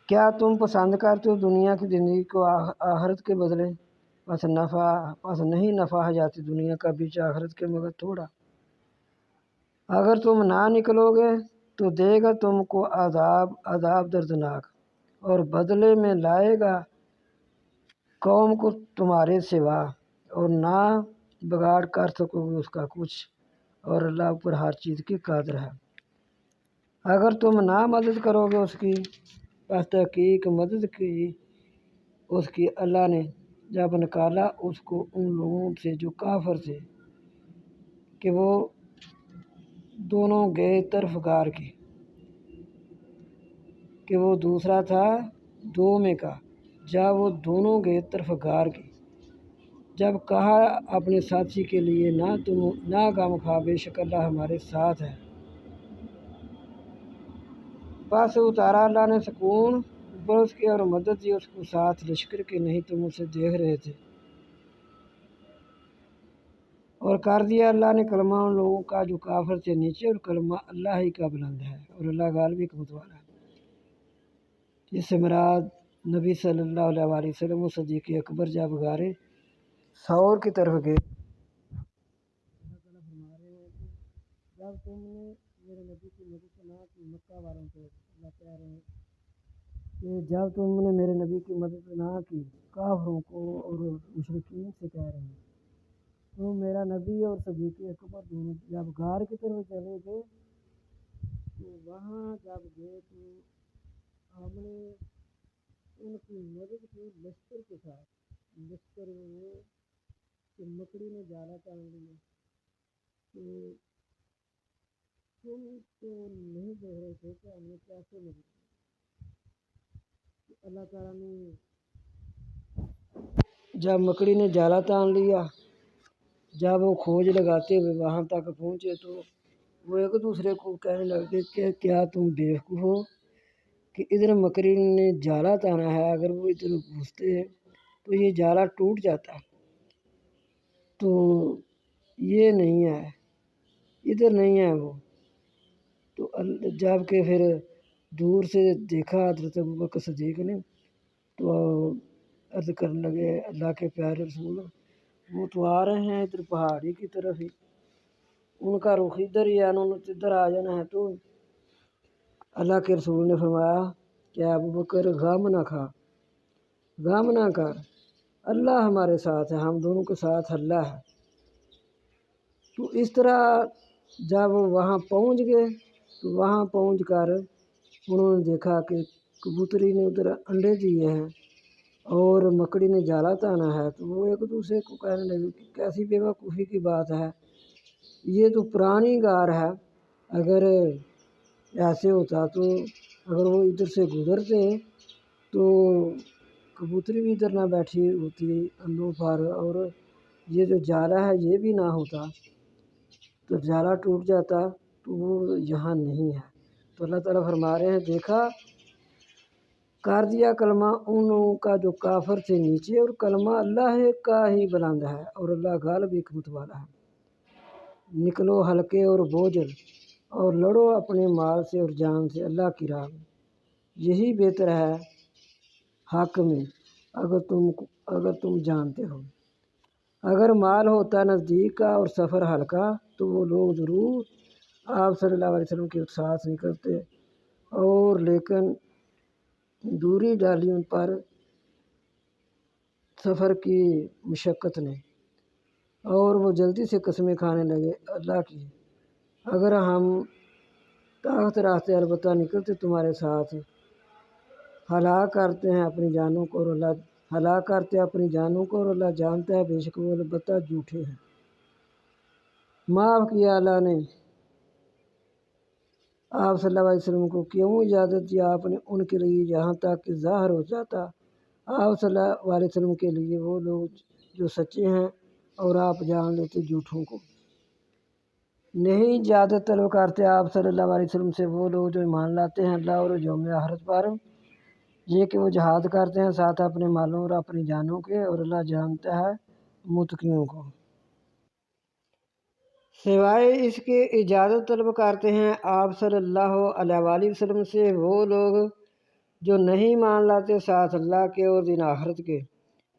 کیا تم پسند کرتے ہو دنیا کی زندگی کو آخرت کے بدلے؟ پس نہیں نفع حیات دنیا کا بیچ آخرت کے مگر تھوڑا۔ اگر تم نہ نکلو گے تو دے گا تم کو عذاب دردناک، اور بدلے میں لائے گا قوم کو تمہارے سوا، اور نہ بگاڑ کر سکو گے اس کا کچھ، اور اللہ پر ہر چیز کی قادر ہے۔ اگر تم نہ مدد کرو گے اس کی، پس تحقیق مدد کی اس کی اللہ نے جب نکالا اس کو ان لوگوں سے جو کافر تھے، کہ وہ دونوں گئے طرف غار کے، کہ وہ دوسرا تھا 2 میں کا، جب وہ دونوں گئے طرف غار کے، جب کہا اپنے ساتھی کے لیے نہ غم کھا، بے شک اللہ ہمارے ساتھ ہے۔ پس اتارا اللہ نے سکون اوپر اس کی اور مدد دی اس کو ساتھ لشکر کے، نہیں تم اسے دیکھ رہے تھے، اور کر دیا اللہ نے کلمہ ان لوگوں کا جو کافر سے نیچے، اور کلمہ اللہ ہی کا بلند ہے، اور اللہ غالب حکمت والا ہے۔ جس سے مراد نبی صلی اللہ علیہ وسلم و صدیق اکبر جب غار ثور کی طرف گئے، اللہ تعالیٰ فرما رہے ہیں کہ جب تم نے میرے نبی کی مدد نہ کی، مکہ والوں سے اللہ کہہ رہے ہیں کہ جب تم نے میرے نبی کی مدد نہ کی، کافروں کو اور مشرکین سے کہہ رہے ہیں، تو میرا نبی اور صدیق اکبر دونوں جب غار کی طرف چلے گئے، تو وہاں جب گئے تو ہم نے ان کی مدد کی لشکر کے ساتھ، لشکر وہ کہ مکڑی نے جالا تان لیا، کہ تم تو نہیں دیکھ رہے تھے کہ ہم نے کیسے مدد کی۔ اللہ تعالیٰ نے جب مکڑی نے جالا تان لیا، جب وہ کھوج لگاتے ہوئے وہاں تک پہنچے، تو وہ ایک دوسرے کو کہنے لگے کہ کیا تم بیوقوف ہو کہ ادھر مکڑی نے جالا تانا ہے، اگر وہ ادھر گھستے ہیں تو یہ جالا ٹوٹ جاتا، تو یہ نہیں ہے، ادھر نہیں ہے وہ۔ تو جب کہ پھر دور سے دیکھا حضرت ابوبکر صدیق نے، تو عرض کرنے لگے اللہ کے پیارے رسول، وہ تو آ رہے ہیں ادھر پہاڑی کی طرف ہی، ان کا رخ ادھر ہی ہے، انہوں نے ادھر آ جانا ہے۔ تو اللہ کے رسول نے فرمایا کہ ابوبکر غم نہ کھا، غم نہ کر، اللہ ہمارے ساتھ ہے، ہم دونوں کے ساتھ اللہ ہے۔ تو اس طرح جب وہاں پہنچ گئے، تو وہاں پہنچ کر انہوں نے دیکھا کہ کبوتری نے ادھر انڈے دیے ہیں اور مکڑی نے جالا تانا ہے، تو وہ ایک دوسرے کو کہنے لگے کہ کیسی بے وقوفی کی بات ہے، یہ تو پرانی غار ہے، اگر ایسے ہوتا تو اگر وہ ادھر سے گزرتے تو کبوتری بھی ادھر نہ بیٹھی ہوتی انڈوں پر، اور یہ جو جالا ہے یہ بھی نہ ہوتا، تو جالا ٹوٹ جاتا، تو وہ یہاں نہیں ہے۔ تو اللہ تعالیٰ فرما رہے ہیں دیکھا کر دیا کلمہ ان لوگوں کا جو کافر سے نیچے، اور کلمہ اللہ کا ہی بلند ہے، اور اللہ غالب حکمت والا ہے۔ نکلو ہلکے اور بوجھل، اور لڑو اپنے مال سے اور جان سے اللہ کی راہ میں، یہی بہتر ہے حق میں اگر تم جانتے ہو۔ اگر مال ہوتا نزدیک کا اور سفر ہلکا، تو وہ لوگ ضرور آپ صلی اللہ علیہ وسلم کے ساتھ نکلتے، اور لیکن دوری ڈالی ان پر سفر کی مشقت نے، اور وہ جلدی سے قسمیں کھانے لگے اللہ کی، اگر ہم طاقت راستے البتہ نکلتے تمہارے ساتھ، ہلاک کرتے ہیں اپنی جانوں کو، اور اللہ ہلاک کرتے اپنی جانوں کو، اور اللہ جانتا ہے بے شک وہ البتہ جھوٹے ہیں۔ معاف کیا اللہ نے آپ صلی اللہ علیہ وسلم کو، کیوں اجازت دی آپ نے ان کے لیے یہاں تک کہ ظاہر ہو جاتا آپ صلی اللہ علیہ وسلم کے لیے وہ لوگ جو سچے ہیں، اور آپ جان لیتے جھوٹوں کو۔ نہیں اجازت طلب کرتے آپ صلی اللہ علیہ وسلم سے وہ لوگ جو ایمان لاتے ہیں اللہ اور یوم آخرت پر، یہ کہ وہ جہاد کرتے ہیں ساتھ اپنے مالوں اور اپنی جانوں کے، اور اللہ جانتا ہے متقیوں کو۔ سوائے اس کے اجازت طلب کرتے ہیں آپ صلی اللہ علیہ وسلم سے وہ لوگ جو نہیں مان لاتے ساتھ اللہ کے اور دن آخرت کے،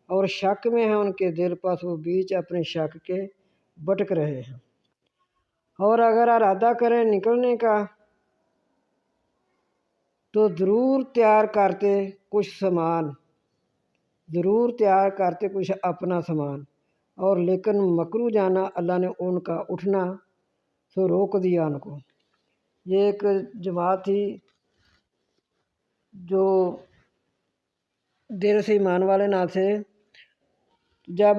اور شک میں ہیں ان کے دل، پس وہ بیچ اپنے شک کے بھٹک رہے ہیں، اور اگر ارادہ کریں نکلنے کا تو ضرور تیار کرتے کچھ اپنا سامان، اور لیکن مکرو جانا اللہ نے ان کا اٹھنا سو روک دیا ان کو۔ یہ ایک جماعت تھی جو دیر سے ایمان والے نہ تھے، جب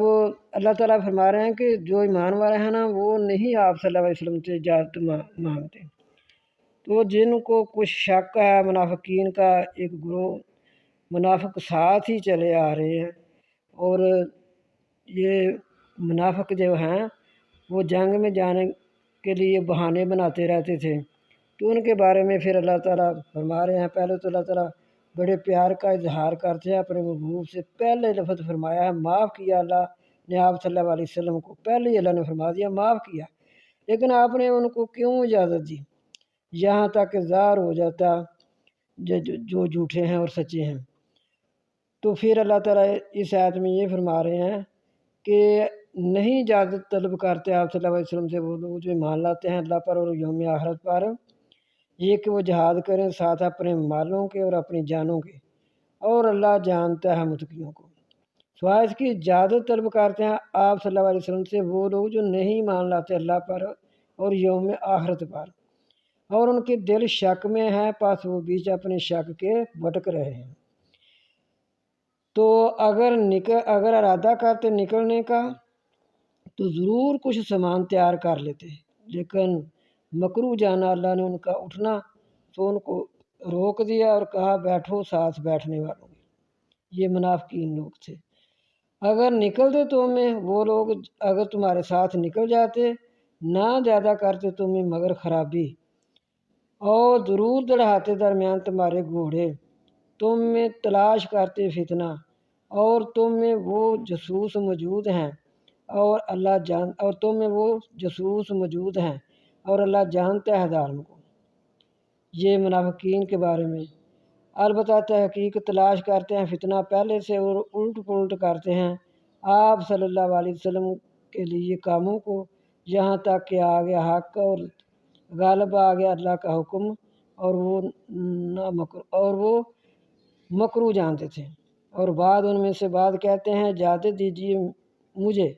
اللہ تعالیٰ فرما رہے ہیں کہ جو ایمان والے ہیں نا وہ نہیں آپ صلی اللہ علیہ وسلم سے اجازت مانگتے، تو جن کو کچھ شک ہے منافقین کا ایک گروہ منافق ساتھ ہی چلے آ رہے ہیں، اور یہ منافق جو ہیں وہ جنگ میں جانے کے لیے بہانے بناتے رہتے تھے، تو ان کے بارے میں پھر اللہ تعالیٰ فرما رہے ہیں۔ پہلے تو اللہ تعالیٰ بڑے پیار کا اظہار کرتے ہیں اپنے محبوب سے، پہلے لفظ فرمایا ہے معاف کیا اللہ نے آپ صلی اللہ علیہ وسلم کو، پہلے ہی اللہ نے فرما دیا معاف کیا، لیکن آپ نے ان کو کیوں اجازت دی؟ یہاں تک ظاہر ہو جاتا جو جھوٹے ہیں اور سچے ہیں۔ تو پھر اللہ تعالیٰ اس آیت میں یہ فرما رہے ہیں کہ نہیں اجازت طلب کرتے آپ صلی اللہ علیہ وسلم سے وہ لوگ جو ایمان لاتے ہیں اللہ پر اور یوم آخرت پر، یہ کہ وہ جہاد کریں ساتھ اپنے مالوں کے اور اپنی جانوں کے، اور اللہ جانتا ہے متقیوں کو۔ سوائے اس کی اجازت طلب کرتے ہیں آپ صلی اللہ علیہ وسلم سے وہ لوگ جو نہیں مان لاتے اللہ پر اور یوم آخرت پر، اور ان کے دل شک میں ہیں، پس وہ بیچ اپنے شک کے بھٹک رہے ہیں۔ تو اگر ارادہ کرتے نکلنے کا تو ضرور کچھ سامان تیار کر لیتے، لیکن مکرو جانا اللہ نے ان کا اٹھنا تو ان کو روک دیا اور کہا بیٹھو ساتھ بیٹھنے والوں میں۔ یہ منافقین لوگ تھے۔ اگر نکلتے تمہیں وہ لوگ، اگر تمہارے ساتھ نکل جاتے نہ زیادہ کرتے تمہیں مگر خرابی، اور ضرور دڑھاتے درمیان تمہارے گھوڑے، تم میں تلاش کرتے فتنہ، اور تم میں وہ جاسوس موجود ہیں، اور تم میں وہ جاسوس موجود ہیں، اور اللہ جانتا ہے ظالم کو۔ یہ منافقین کے بارے میں۔ البتہ تحقیق تلاش کرتے ہیں فتنہ پہلے سے، اور الٹ پلٹ کرتے ہیں آپ صلی اللہ علیہ وسلم کے لیے کاموں کو، یہاں تک کہ آ گیا حق اور غالب آ گیا اللہ کا حکم، اور وہ مکرو جانتے تھے، اور بعد ان میں سے بعد کہتے ہیں اجازت دیجیے مجھے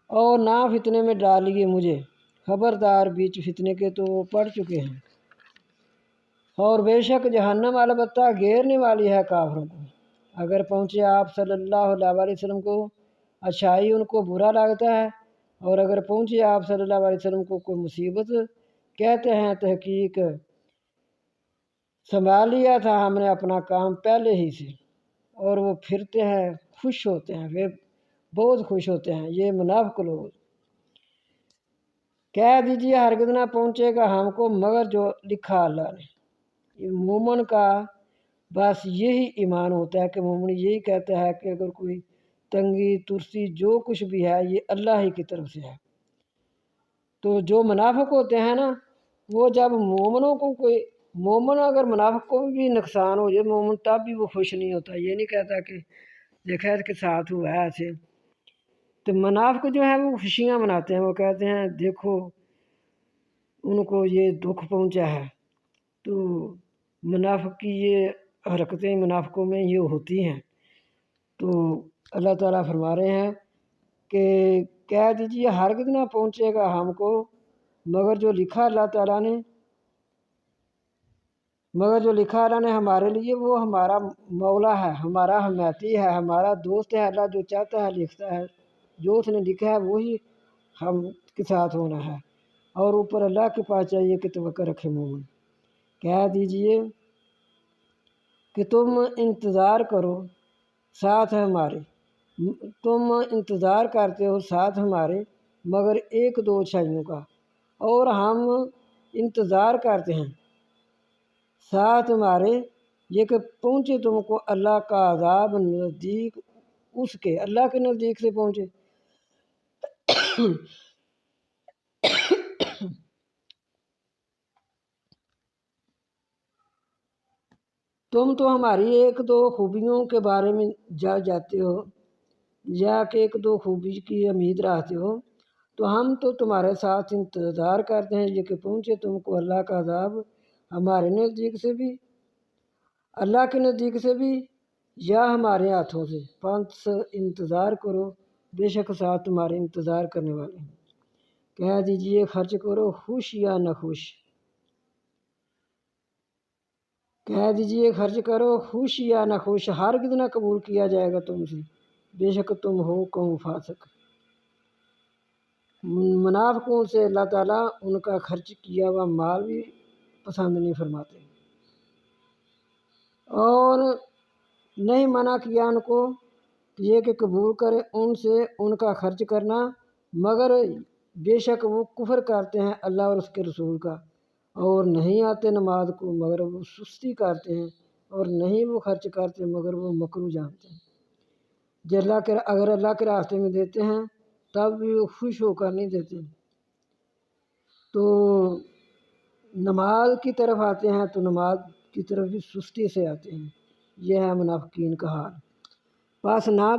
اور نہ فتنے میں ڈالیے مجھے، خبردار بیچ فتنے کے تو وہ پڑ چکے ہیں، اور بے شک جہنم البتہ گھیرنے والی ہے کافروں کو۔ اگر پہنچے آپ صلی اللہ علیہ وسلم کو اچھائی ان کو برا لگتا ہے، اور اگر پہنچے آپ صلی اللہ علیہ وسلم کو کوئی مصیبت کہتے ہیں تحقیق سنبھال لیا تھا ہم نے اپنا کام پہلے ہی سے، اور وہ پھرتے ہیں خوش ہوتے ہیں، وہ بہت خوش ہوتے ہیں۔ یہ منافق لوگ کہہ دیجیے ہرگز نہ پہنچے گا ہم کو مگر جو لکھا اللہ نے۔ مومن کا بس یہی ایمان ہوتا ہے کہ مومن یہی کہتا ہے کہ اگر کوئی تنگی ترسی جو کچھ بھی ہے یہ اللہ ہی کی طرف سے ہے۔ تو جو منافق ہوتے ہیں نا، وہ جب مومنوں کو مومن اگر منافق کو بھی نقصان ہو جائے مومن تب بھی وہ خوش نہیں ہوتا، یہ نہیں کہتا کہ یہ خیر کے ساتھ ہوا ہے ایسے۔ تو منافق جو ہے وہ خوشیاں مناتے ہیں، وہ کہتے ہیں دیکھو ان کو یہ دکھ پہنچا ہے۔ تو منافق کی یہ حرکتیں منافقوں میں یہ ہوتی ہیں۔ تو اللہ تعالیٰ فرما رہے ہیں کہ کہہ دیجیے ہرگز نہ پہنچے گا ہم کو مگر جو لکھا اللہ تعالیٰ نے ہمارے لیے، وہ ہمارا مولا ہے، ہمارا حمایتی ہے، ہمارا دوست ہے۔ اللہ جو چاہتا ہے لکھتا ہے، جو اس نے لکھا ہے وہی ہم کے ساتھ ہونا ہے، اور اوپر اللہ کے پاس چاہیے کہ توکل رکھے مومن۔ کہہ دیجیے کہ تم انتظار کرو ساتھ ہمارے، تم انتظار کرتے ہو ساتھ ہمارے مگر ایک دو اچھائیوں کا، اور ہم انتظار کرتے ہیں ساتھ ہمارے یہ کہ پہنچے تم کو اللہ کا عذاب نزدیک، اس کے اللہ کے نزدیک سے پہنچے۔ تم تو ہماری ایک دو خوبیوں کے بارے میں جاتے ہو، یا کہ ایک دو خوبی کی امید رکھتے ہو، تو ہم تو تمہارے ساتھ انتظار کرتے ہیں یہ کہ پہنچے تم کو اللہ کا عذاب ہمارے نزدیک سے بھی، اللہ کے نزدیک سے بھی، یا ہمارے ہاتھوں سے۔ پس انتظار کرو، بے شک ساتھ تمہارے انتظار کرنے والے ہیں۔ کہہ دیجئے خرچ کرو خوش یا ناخوش، کہہ دیجئے خرچ کرو خوش یا ناخوش، ہرگز نہ قبول کیا جائے گا تم سے، بے شک تم ہو قوم فاسق۔ منافقوں سے اللہ تعالیٰ ان کا خرچ کیا ہوا مال بھی پسند نہیں فرماتے، اور نہیں منع کیا ان کو یہ کہ قبول کرے ان سے ان کا خرچ کرنا، مگر بے شک وہ کفر کرتے ہیں اللہ اور اس کے رسول کا، اور نہیں آتے نماز کو مگر وہ سستی کرتے ہیں، اور نہیں وہ خرچ کرتے مگر وہ مکروہ جانتے ہیں۔ اگر اللہ کے راستے میں دیتے ہیں تب بھی وہ خوش ہو کر نہیں دیتے، تو نماز کی طرف آتے ہیں تو نماز کی طرف بھی سستی سے آتے ہیں۔ یہ ہے منافقین کا حال۔ پس نہ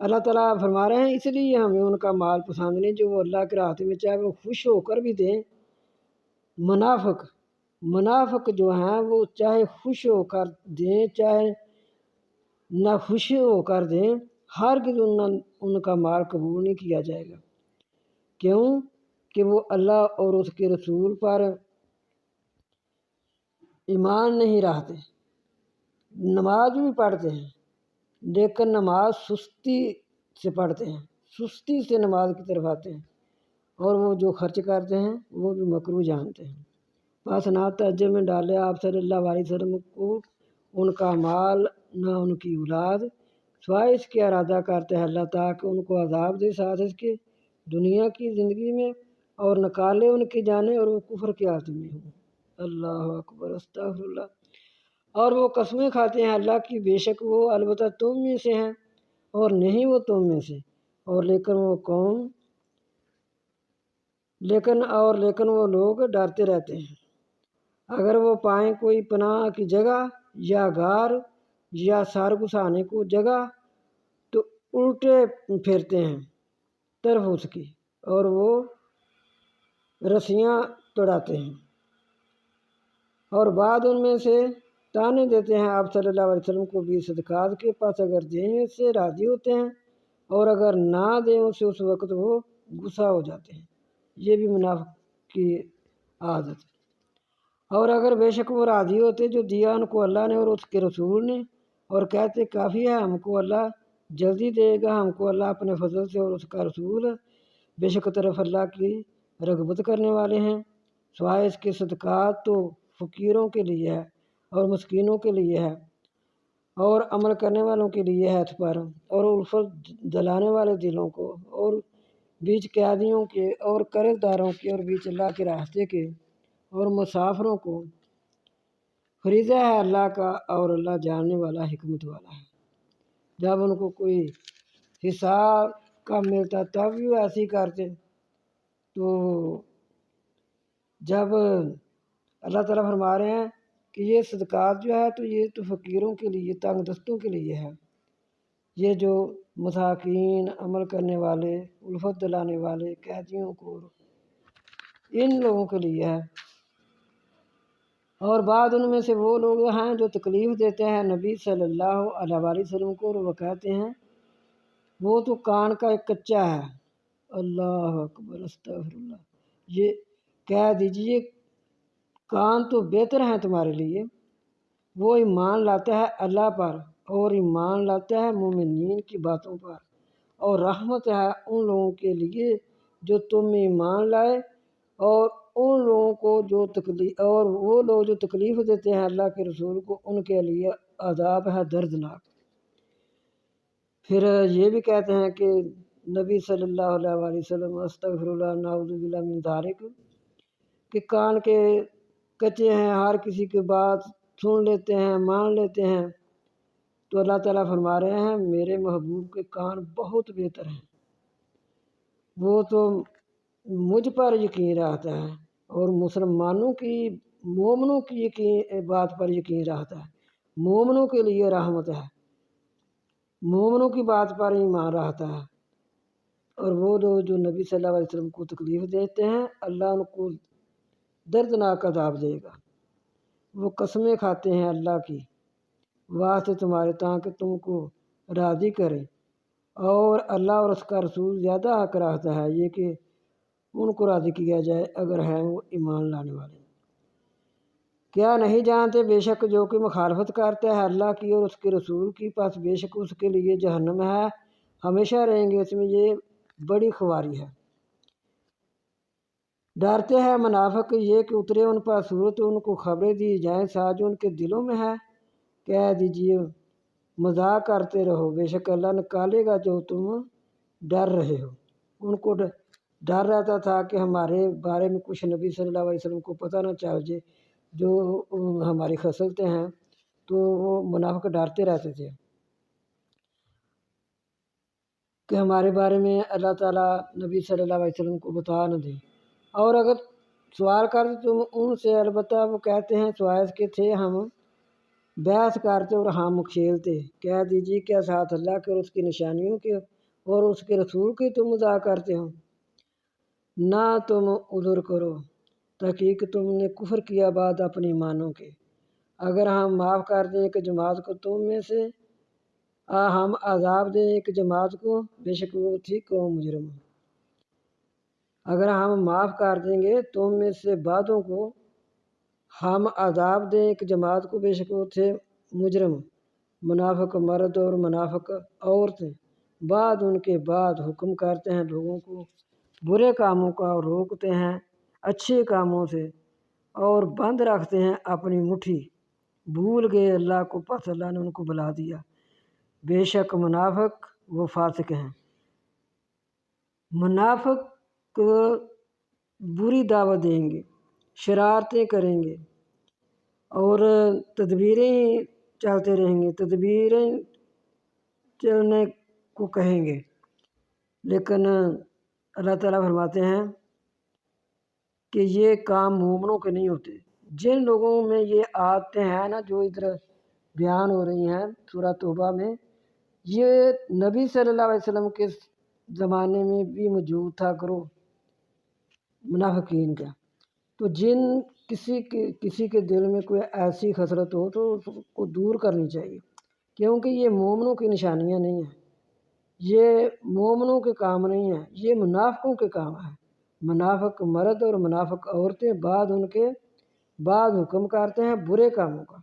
اللہ تعالیٰ فرما رہے ہیں اس لیے ہمیں ان کا مال پسند نہیں جو وہ اللہ کے راستے میں چاہے وہ خوش ہو کر بھی دیں۔ منافق جو ہیں وہ چاہے خوش ہو کر دیں چاہے نہ خوش ہو کر دیں، ہرگز ان کا مال قبول نہیں کیا جائے گا۔ کیوں کہ وہ اللہ اور اس کے رسول پر ایمان نہیں رکھتے، نماز بھی پڑھتے ہیں لیکن نماز سستی سے پڑھتے ہیں، سستی سے نماز کی طرف آتے ہیں، اور وہ جو خرچ کرتے ہیں وہ بھی مکروہ جانتے ہیں۔ بس نہ تعجب میں ڈالے آپ صلی اللہ علیہ وسلم کو ان کا مال نہ ان کی اولاد، سوائے اس کے ارادہ کرتے ہیں اللہ تعالیٰ کہ ان کو عذاب دے ساتھ اس کے دنیا کی زندگی میں، اور نکالے ان کی جانیں اور وہ کفر کے عادی میں ہوں۔ اللہ اکبر، استغفر اللہ۔ اور وہ قسمیں کھاتے ہیں اللہ کی بے شک وہ البتہ تم میں سے ہیں اور نہیں وہ تم میں سے، اور لیکن وہ لوگ ڈرتے رہتے ہیں۔ اگر وہ پائیں کوئی پناہ کی جگہ یا غار یا سر گھسانے کو جگہ تو الٹے پھرتے ہیں طرف اس کی، اور وہ رسیاں توڑاتے ہیں، اور بعد ان میں سے تانے دیتے ہیں آپ صلی اللہ علیہ وسلم کو بھی صدقات کے پاس، اگر دیں اس سے راضی ہوتے ہیں، اور اگر نہ دیں اسے اس وقت وہ غصہ ہو جاتے ہیں۔ یہ بھی منافق کی عادت ہے۔ اور اگر بے شک وہ راضی ہوتے جو دیا ان کو اللہ نے اور اس کے رسول نے، اور کہتے کافی ہے ہم کو اللہ جلدی دے گا، ہم کو اللہ اپنے فضل سے اور اس کا رسول بے شک طرف اللہ کی رغبت کرنے والے ہیں، سوائے اس کے صدقات تو فقیروں کے لیے ہے اور مسکینوں کے لیے ہے اور عمل کرنے والوں کے لیے ہے پر، اور الفت دلانے والے دلوں کو، اور بیچ قیادیوں کے اور قرض داروں کے، اور بیچ اللہ کے راستے کے اور مسافروں کو فریضہ ہے اللہ کا، اور اللہ جاننے والا حکمت والا ہے۔ جب ان کو کوئی حساب کا ملتا تب بھی وہ ایسے ہی کرتے، تو جب اللہ تعالیٰ فرما رہے ہیں کہ یہ صدقات جو ہے تو یہ تو فقیروں کے لیے، تنگ دستوں کے لیے ہے، یہ جو مساکین، عمل کرنے والے، الفت دلانے والے، قیدیوں کو، ان لوگوں کے لیے ہے، اور بعد ان میں سے وہ لوگ ہیں جو تکلیف دیتے ہیں نبی صلی اللہ علیہ وآلہ وسلم کو، اور وہ کہتے ہیں وہ تو کان کا ایک کچا ہے۔ اللہ اکبر، استغفر اللہ۔ یہ کہہ دیجئے کان تو بہتر ہیں تمہارے لیے، وہ ایمان لاتا ہے اللہ پر اور ایمان لاتا ہے مومنین کی باتوں پر، اور رحمت ہے ان لوگوں کے لیے جو تم میں ایمان لائے، اور ان لوگوں کو جو تکلیف، اور وہ لوگ جو تکلیف دیتے ہیں اللہ کے رسول کو، ان کے لیے عذاب ہے دردناک۔ پھر یہ بھی کہتے ہیں کہ نبی صلی اللہ علیہ وآلہ وسلم استغفر اللہ نعوذ باللہ من ذالک، کہ کان کے کچے ہیں، ہر کسی کی بات سن لیتے ہیں، مان لیتے ہیں۔ تو اللہ تعالیٰ فرما رہے ہیں میرے محبوب کے کان بہت بہتر ہیں، وہ تو مجھ پر یقین رکھتا ہے اور مسلمانوں کی، مومنوں کی بات پر یقین رکھتا ہے، مومنوں کے لیے رحمت ہے، مومنوں کی بات پر ایمان رکھتا ہے۔ اور وہ لوگ جو نبی صلی اللہ علیہ وسلم کو تکلیف دیتے ہیں اللہ ان کو دردناک عذاب دے گا۔ وہ قسمیں کھاتے ہیں اللہ کی واسطے تمہارے تاکہ تم کو راضی کرے، اور اللہ اور اس کا رسول زیادہ حق رکھتا ہے یہ کہ ان کو راضی کیا جائے اگر ہیں وہ ایمان لانے والے۔ کیا نہیں جانتے بے شک جو کہ مخالفت کرتا ہے اللہ کی اور اس کے رسول کی، پس بے شک اس کے لیے جہنم ہے، ہمیشہ رہیں گے اس میں، یہ بڑی خواری ہے۔ ڈرتے ہیں منافق یہ کہ اترے ان پر صورت، ان کو خبریں دی جائیں ساتھ جو ان کے دلوں میں ہے۔ کہہ دیجئے مذاق کرتے رہو، بے شک اللہ نکالے گا جو تم ڈر رہے ہو۔ ان کو ڈر رہتا تھا کہ ہمارے بارے میں کچھ نبی صلی اللہ علیہ وسلم کو پتہ نہ چل جائے جو ہماری خصلتیں ہیں، تو وہ منافق ڈرتے رہتے تھے کہ ہمارے بارے میں اللہ تعالیٰ نبی صلی اللہ علیہ وسلم کو بتا نہ دیں۔ اور اگر سوال کرتے تم ان سے، البتہ وہ کہتے ہیں سوائز کے تھے ہم بحث کرتے اور ہم کھیلتے۔ کہہ دیجیے کیا ساتھ اللہ کے اور اس کی نشانیوں کے اور اس کے رسول کے تم مذاق کرتے ہو؟ نہ تم عذر کرو، تحقیق تم نے کفر کیا بعد اپنی ایمانوں کے۔ اگر ہم معاف کر دیں ایک جماعت کو تم میں سے، ہم عذاب دیں ایک جماعت کو، بے شک وہ تھی قوم مجرم۔ اگر ہم معاف کر دیں گے تم میں سے بعدوں کو، ہم عذاب دیں ایک جماعت کو، بے شک وہ تھے مجرم۔ منافق مرد اور منافق عورتیں بعد ان کے بعد حکم کرتے ہیں لوگوں کو برے کاموں کا اور روکتے ہیں اچھے کاموں سے، اور بند رکھتے ہیں اپنی مٹھی، بھول گئے اللہ کو پس اللہ نے ان کو بلا دیا۔ بے شک منافق وہ فاسق ہیں۔ منافق بری دعوت دیں گے، شرارتیں کریں گے اور تدبیریں چلتے رہیں گے، تدبیریں چلنے کو کہیں گے، لیکن اللہ تعالیٰ فرماتے ہیں کہ یہ کام مومنوں کے نہیں ہوتے۔ جن لوگوں میں یہ عادتیں ہیں نا جو ادھر بیان ہو رہی ہیں سورہ توبہ میں، یہ نبی صلی اللہ علیہ وسلم کے زمانے میں بھی موجود تھا گروہ منافقین کا۔ تو جن کسی کے دل میں کوئی ایسی خصلت ہو تو اس کو دور کرنی چاہیے، کیونکہ یہ مومنوں کی نشانیاں نہیں ہیں، یہ مومنوں کے کام نہیں ہیں، یہ منافقوں کے کام ہیں۔ منافق مرد اور منافق عورتیں بعد ان کے بعد حکم کرتے ہیں برے کاموں کا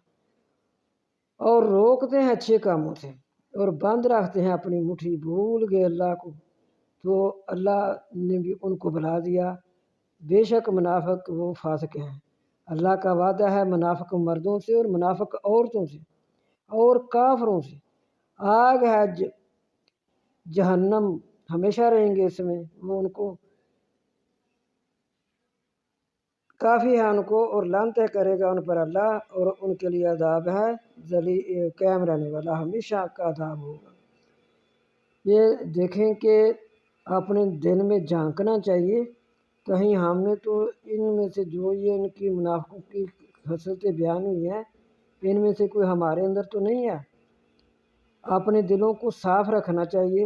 اور روکتے ہیں اچھے کاموں سے، اور بند رکھتے ہیں اپنی مٹھی، بھول گئے اللہ کو، تو اللہ نے بھی ان کو بلا دیا۔ بے شک منافق وہ فاسق ہیں۔ اللہ کا وعدہ ہے منافق مردوں سے اور منافق عورتوں سے اور کافروں سے، آگ ہے جہنم، ہمیشہ رہیں گے اس میں، وہ ان کو کافی ہے ان کو، اور لعنت کرے گا ان پر اللہ، اور ان کے لیے عذاب ہے قائم رہنے والا، ہمیشہ کا عذاب ہوگا۔ یہ دیکھیں کہ اپنے دل میں جھانکنا چاہیے، کہیں ہم نے تو ان میں سے جو یہ ان کی منافقوں کی خصلتیں بیان ہوئی ہیں ان میں سے کوئی ہمارے اندر تو نہیں ہے۔ اپنے دلوں کو صاف رکھنا چاہیے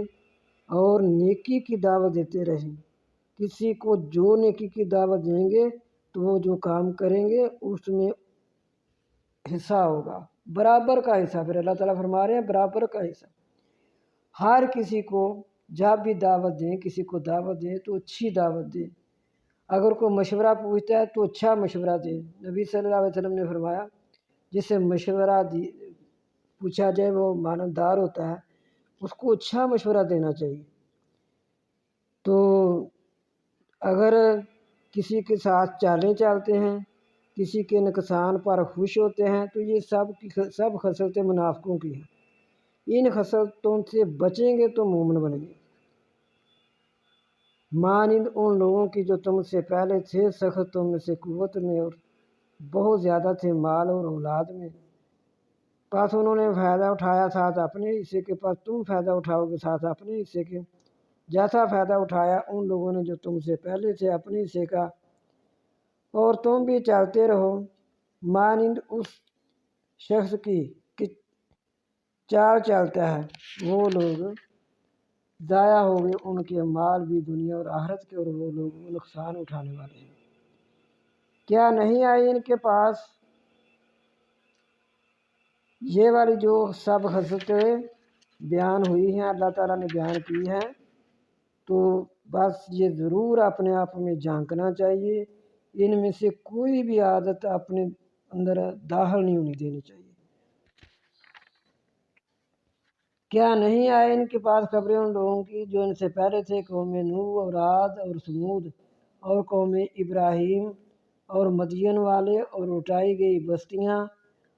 اور نیکی کی دعوت دیتے رہیں۔ کسی کو جو نیکی کی دعوت دیں گے تو وہ جو کام کریں گے اس میں حصہ ہوگا، برابر کا حصہ۔ پھر اللہ تعالیٰ فرما رہے ہیں برابر کا حصہ۔ ہر کسی کو جب بھی دعوت دیں، کسی کو دعوت دیں تو اچھی دعوت دیں۔ اگر کوئی مشورہ پوچھتا ہے تو اچھا مشورہ دیں۔ نبی صلی اللہ علیہ وسلم نے فرمایا جس سے مشورہ پوچھا جائے وہ مانندار ہوتا ہے، اس کو اچھا مشورہ دینا چاہیے۔ تو اگر کسی کے ساتھ چالیں چلتے ہیں، کسی کے نقصان پر خوش ہوتے ہیں، تو یہ سب خصلتیں منافقوں کی ہیں۔ ان خصلتوں سے بچیں گے تو مومن بنیں گے۔ مانند ان لوگوں کی جو تم سے پہلے تھے، سخت تم میں سے قوت میں اور بہت زیادہ تھے مال اور اولاد میں، پس انہوں نے فائدہ اٹھایا ساتھ اپنے حصے کے، پاس تم فائدہ اٹھاؤ گے ساتھ اپنے حصے کے، جیسا فائدہ اٹھایا ان لوگوں نے جو تم سے پہلے تھے اپنے حصے کا، اور تم بھی چلتے رہو مانند اس شخص کی کہ چال چلتا ہے۔ وہ لوگ ضائع ہو گئے، ان کے مال بھی دنیا اور آخرت کے، اور وہ لوگ نقصان اٹھانے والے ہیں۔ کیا نہیں آئی ان کے پاس یہ والی جو سب خصلتیں بیان ہوئی ہیں، اللہ تعالیٰ نے بیان کی ہیں، تو بس یہ ضرور اپنے آپ میں جھانکنا چاہیے۔ ان میں سے کوئی بھی عادت اپنے اندر داخل نہیں ہونی دینی چاہیے۔ کیا نہیں آئے ان کے پاس خبریں ان لوگوں کی جو ان سے پہلے تھے، قوم نوح اور عاد اور ثمود اور قوم ابراہیم اور مدین والے، اور اٹھائی گئی بستیاں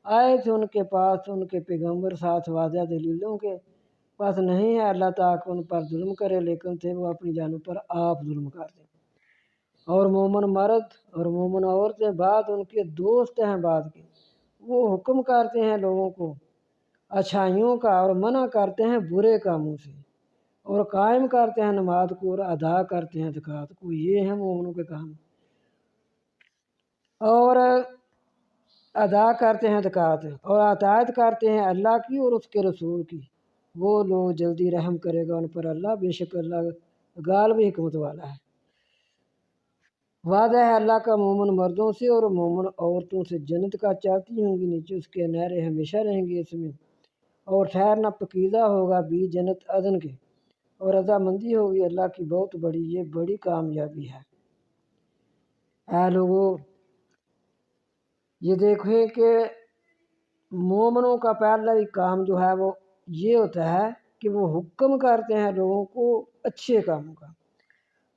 آئے تھے ان کے پاس ان کے پیغمبر ساتھ واضح دلیلوں کے، پس نہیں ہے اللہ تعالیٰ ان پر ظلم کرے، لیکن تھے وہ اپنی جانوں پر آپ ظلم کرتے۔ اور مومن مرد اور مومن عورتیں بعد ان کے دوست ہیں بعد کے، وہ حکم کرتے ہیں لوگوں کو اچھائیوں کا اور منع کرتے ہیں برے کاموں سے، اور قائم کرتے ہیں نماز کو اور ادا کرتے ہیں زکوٰۃ کو۔ یہ ہیں مومنوں کے کام، اور ادا کرتے ہیں زکوٰۃ اور اطاعت کرتے ہیں اللہ کی اور اس کے رسول کی۔ وہ لوگ جلدی رحم کرے گا ان پر اللہ، بے شک اللہ غالب حکمت والا ہے۔ وعدہ ہے اللہ کا مومن مردوں سے اور مومن عورتوں سے، جنت کا چاہتی ہوں گی نیچے اس کے نہریں ہمیشہ رہیں گی اس میں، اور ٹھہرنا پکیزہ ہوگا بھی جنت عدن کے، اور رضامندی ہوگی اللہ کی بہت بڑی، یہ بڑی کامیابی ہے۔ اے لوگو یہ دیکھیں کہ مومنوں کا پہلا ہی کام جو ہے وہ یہ ہوتا ہے کہ وہ حکم کرتے ہیں لوگوں کو اچھے کاموں کا۔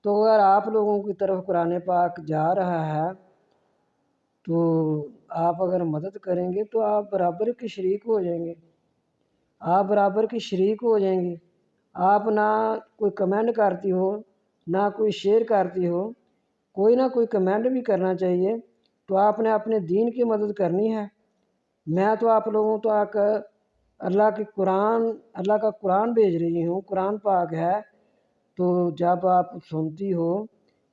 تو اگر آپ لوگوں کی طرف قرآن پاک جا رہا ہے تو آپ اگر مدد کریں گے تو آپ برابر کے شریک ہو جائیں گے، آپ برابر کی شریک ہو جائیں گے۔ آپ نہ کوئی کمنٹ کرتی ہو، نہ کوئی شیئر کرتی ہو، کوئی نہ کوئی کمنٹ بھی کرنا چاہیے، تو آپ نے اپنے دین کی مدد کرنی ہے۔ میں تو آپ لوگوں تک اللہ کا قرآن بھیج رہی ہوں، قرآن پاک ہے، تو جب آپ سنتی ہو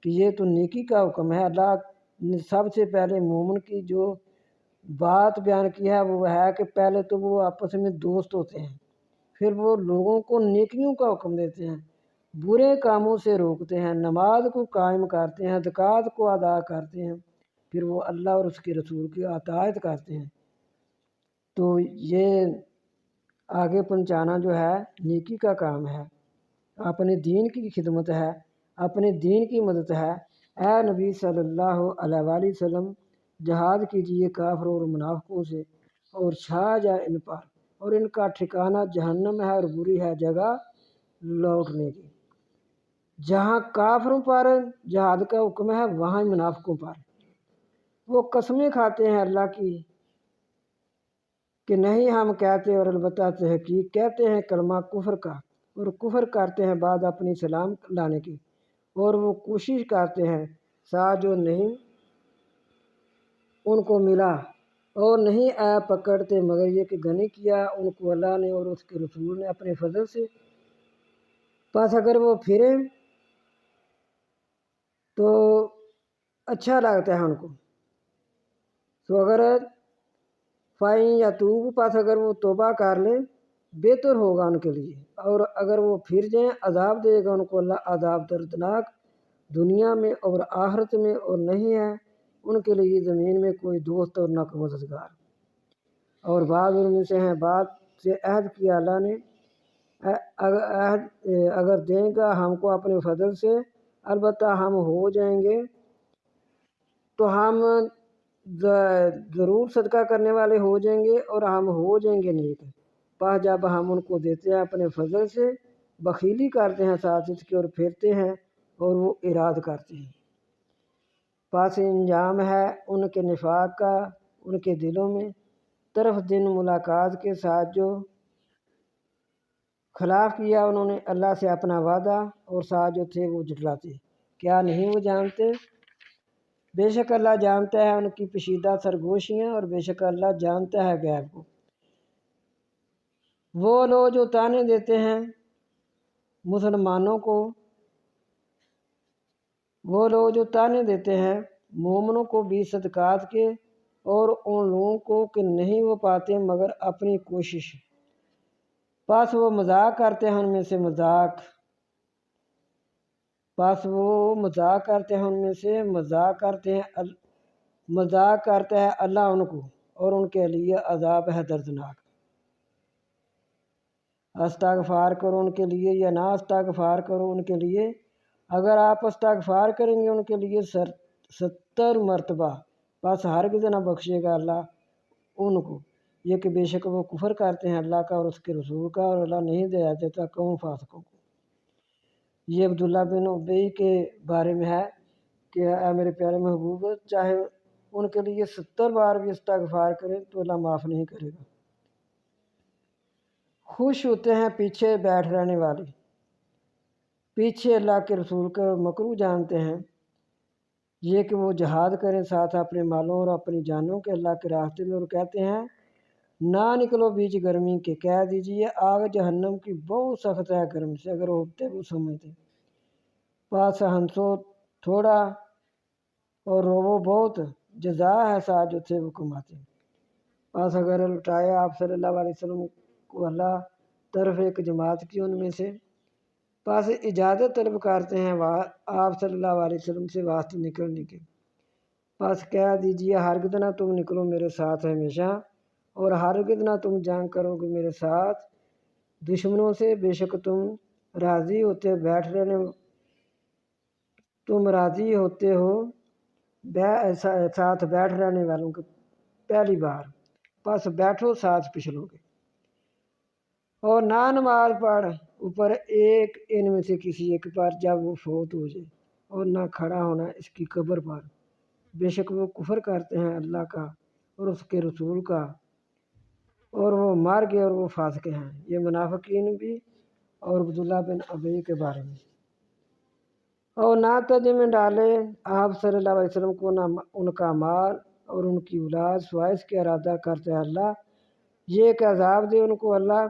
کہ یہ تو نیکی کا حکم ہے، اللہ نے سب سے پہلے مومن کی جو بات بیان کی ہے وہ ہے کہ پہلے تو وہ آپس میں دوست ہوتے ہیں، پھر وہ لوگوں کو نیکیوں کا حکم دیتے ہیں، برے کاموں سے روکتے ہیں، نماز کو قائم کرتے ہیں، زکوٰۃ کو ادا کرتے ہیں، پھر وہ اللہ اور اس کے رسول کی اطاعت کرتے ہیں۔ تو یہ آگے پہنچانا جو ہے نیکی کا کام ہے، اپنے دین کی خدمت ہے، اپنے دین کی مدد ہے۔ اے نبی صلی اللہ علیہ وآلہ وسلم جہاد کیجیے کافروں اور منافقوں سے، اور چھا جائے ان پر، اور ان کا ٹھکانہ جہنم ہے اور بری ہے جگہ لوٹنے کی۔ جہاں کافروں پر جہاد کا حکم ہے وہاں منافقوں پر وہ قسمیں کھاتے ہیں اللہ کی کہ نہیں ہم کہتے، اور البتہ تحقیق کہتے ہیں کلمہ کفر کا، اور کفر کرتے ہیں بعد اپنی سلام لانے کی، اور وہ کوشش کرتے ہیں ساتھ جو نہیں ان کو ملا، اور نہیں عیب پکڑتے مگر یہ کہ غنی کیا ان کو اللہ نے اور اس کے رسول نے اپنے فضل سے، پس اگر وہ پھریں تو اچھا لگتا ہے ان کو، تو اگر فائن یا توب، پس اگر وہ توبہ کر لیں بہتر ہوگا ان کے لیے، اور اگر وہ پھر جائیں عذاب دے گا ان کو اللہ عذاب دردناک دنیا میں اور آخرت میں، اور نہیں ہے ان کے لیے زمین میں کوئی دوست اور نہ کوئی مددگار۔ اور بعض ان میں سے ہیں بات سے عہد کیا اللہ نے اگر دیں گا ہم کو اپنے فضل سے، البتہ ہم ہو جائیں گے تو ہم ضرور صدقہ کرنے والے ہو جائیں گے اور ہم ہو جائیں گے نیک۔ پس جب ہم ان کو دیتے ہیں اپنے فضل سے، بخیلی کرتے ہیں ساتھ اس کے اور پھرتے ہیں اور وہ اراد کرتے ہیں۔ پس انجام ہے ان کے نفاق کا ان کے دلوں میں، طرف دن ملاقات کے ساتھ جو خلاف کیا انہوں نے اللہ سے اپنا وعدہ، اور ساتھ جو تھے وہ جھٹلاتے۔ کیا نہیں وہ جانتے؟ بے شک اللہ جانتا ہے ان کی پوشیدہ سرگوشیاں، اور بے شک اللہ جانتا ہے غیب کو۔ وہ لوگ جو تانے دیتے ہیں مسلمانوں کو، وہ لوگ جو تانے دیتے ہیں مومنوں کو بھی صدقات کے، اور ان لوگوں کو کہ نہیں وہ پاتے مگر اپنی کوشش، پس وہ مذاق کرتے ہیں ان میں سے مذاق کرتے ہیں اللہ ان کو، اور ان کے لیے عذاب ہے دردناک۔ استغفار کرو ان کے لیے یا نہ استغفار کرو ان کے لیے، اگر آپ استغفار کریں گے ان کے لیے 70 مرتبہ، پس ہرگز نہ بخشے گا اللہ ان کو، یہ کہ بے شک وہ کفر کرتے ہیں اللہ کا اور اس کے رسول کا، اور اللہ نہیں دیا دیتا قوم فاسقوں کو۔ یہ عبداللہ بن ابی کے بارے میں ہے کہ اے میرے پیارے محبوب، چاہے ان کے لیے 70 بار بھی استغفار کریں تو اللہ معاف نہیں کرے گا۔ خوش ہوتے ہیں پیچھے بیٹھ رہنے والے، پیچھے اللہ کے رسول کا مکروہ جانتے ہیں، یہ کہ وہ جہاد کریں ساتھ اپنے مالوں اور اپنی جانوں کے اللہ کے راستے میں، اور کہتے ہیں نہ نکلو بیچ گرمی کے، کہہ دیجئے آگ جہنم کی بہت سخت ہے گرم سے، اگر ہوتے وہ سمجھتے۔ پاس ہنسو تھوڑا اور روو بہت، جزا ہے ساتھ جو تھے وہ کماتے۔ پاس اگر لٹایا آپ صلی اللہ علیہ وسلم کو اللہ طرف ایک جماعت کی ان میں سے، پاس اجازت طلب کرتے ہیں آپ صلی اللہ علیہ وسلم سے واسطے نکلنے کے، پاس کہہ دیجئے ہرگز نہ تم نکلو میرے ساتھ ہمیشہ، اور ہرگز نہ تم جنگ کرو گے میرے ساتھ دشمنوں سے، بے شک تم راضی ہو ساتھ بیٹھ رہنے والوں کے پہلی بار، پس بیٹھو ساتھ پچھلوں کے۔ اور نہ نماز پڑھ اوپر ایک ان میں سے کسی ایک پر جب وہ فوت ہو جائے، اور نہ کھڑا ہونا اس کی قبر پر، بے شک وہ کفر کرتے ہیں اللہ کا اور اس کے رسول کا، اور وہ مر گئے اور وہ فاسق ہیں۔ یہ منافقین بھی اور عبداللہ بن ابی کے بارے میں۔ اور نہ تجھ میں ڈالے آپ صلی اللہ علیہ وسلم کو نہ ان کا مال اور ان کی اولاد، سوائے کے ارادہ کرتے ہیں اللہ یہ کہ عذاب دے ان کو اللہ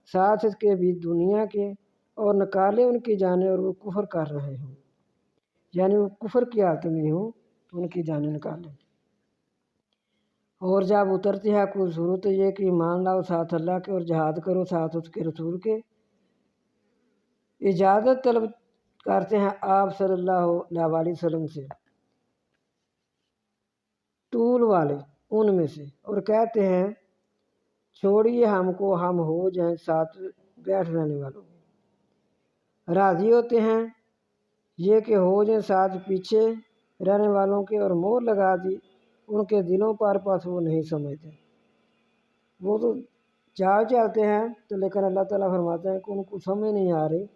ساتھ اس کے بھی دنیا کے، اور نکالے ان کی جانیں اور وہ کفر کر رہے ہوں، یعنی وہ کفر کی حالت میں ہوں تو ان کی جانیں نکالیں۔ اور جب اترتی ہے کوئی صورت یہ کہ ایمان لاؤ ساتھ اللہ کے اور جہاد کرو ساتھ اس کے رسول کے، اجازت طلب کرتے ہیں آپ صلی اللہ علیہ وسلم سے طول والے ان میں سے، اور کہتے ہیں چھوڑیے ہم کو ہم ہو جائیں ساتھ بیٹھ رہنے والوں کے۔ راضی ہوتے ہیں یہ کہ ہو جائیں ساتھ پیچھے رہنے والوں کے، اور مہر لگا دی ان کے دلوں پر، پس وہ نہیں سمجھتے۔ وہ تو چال چلتے ہیں تو لیکن اللہ تعالیٰ فرماتا ہے کہ ان کو سمجھ نہیں آ رہی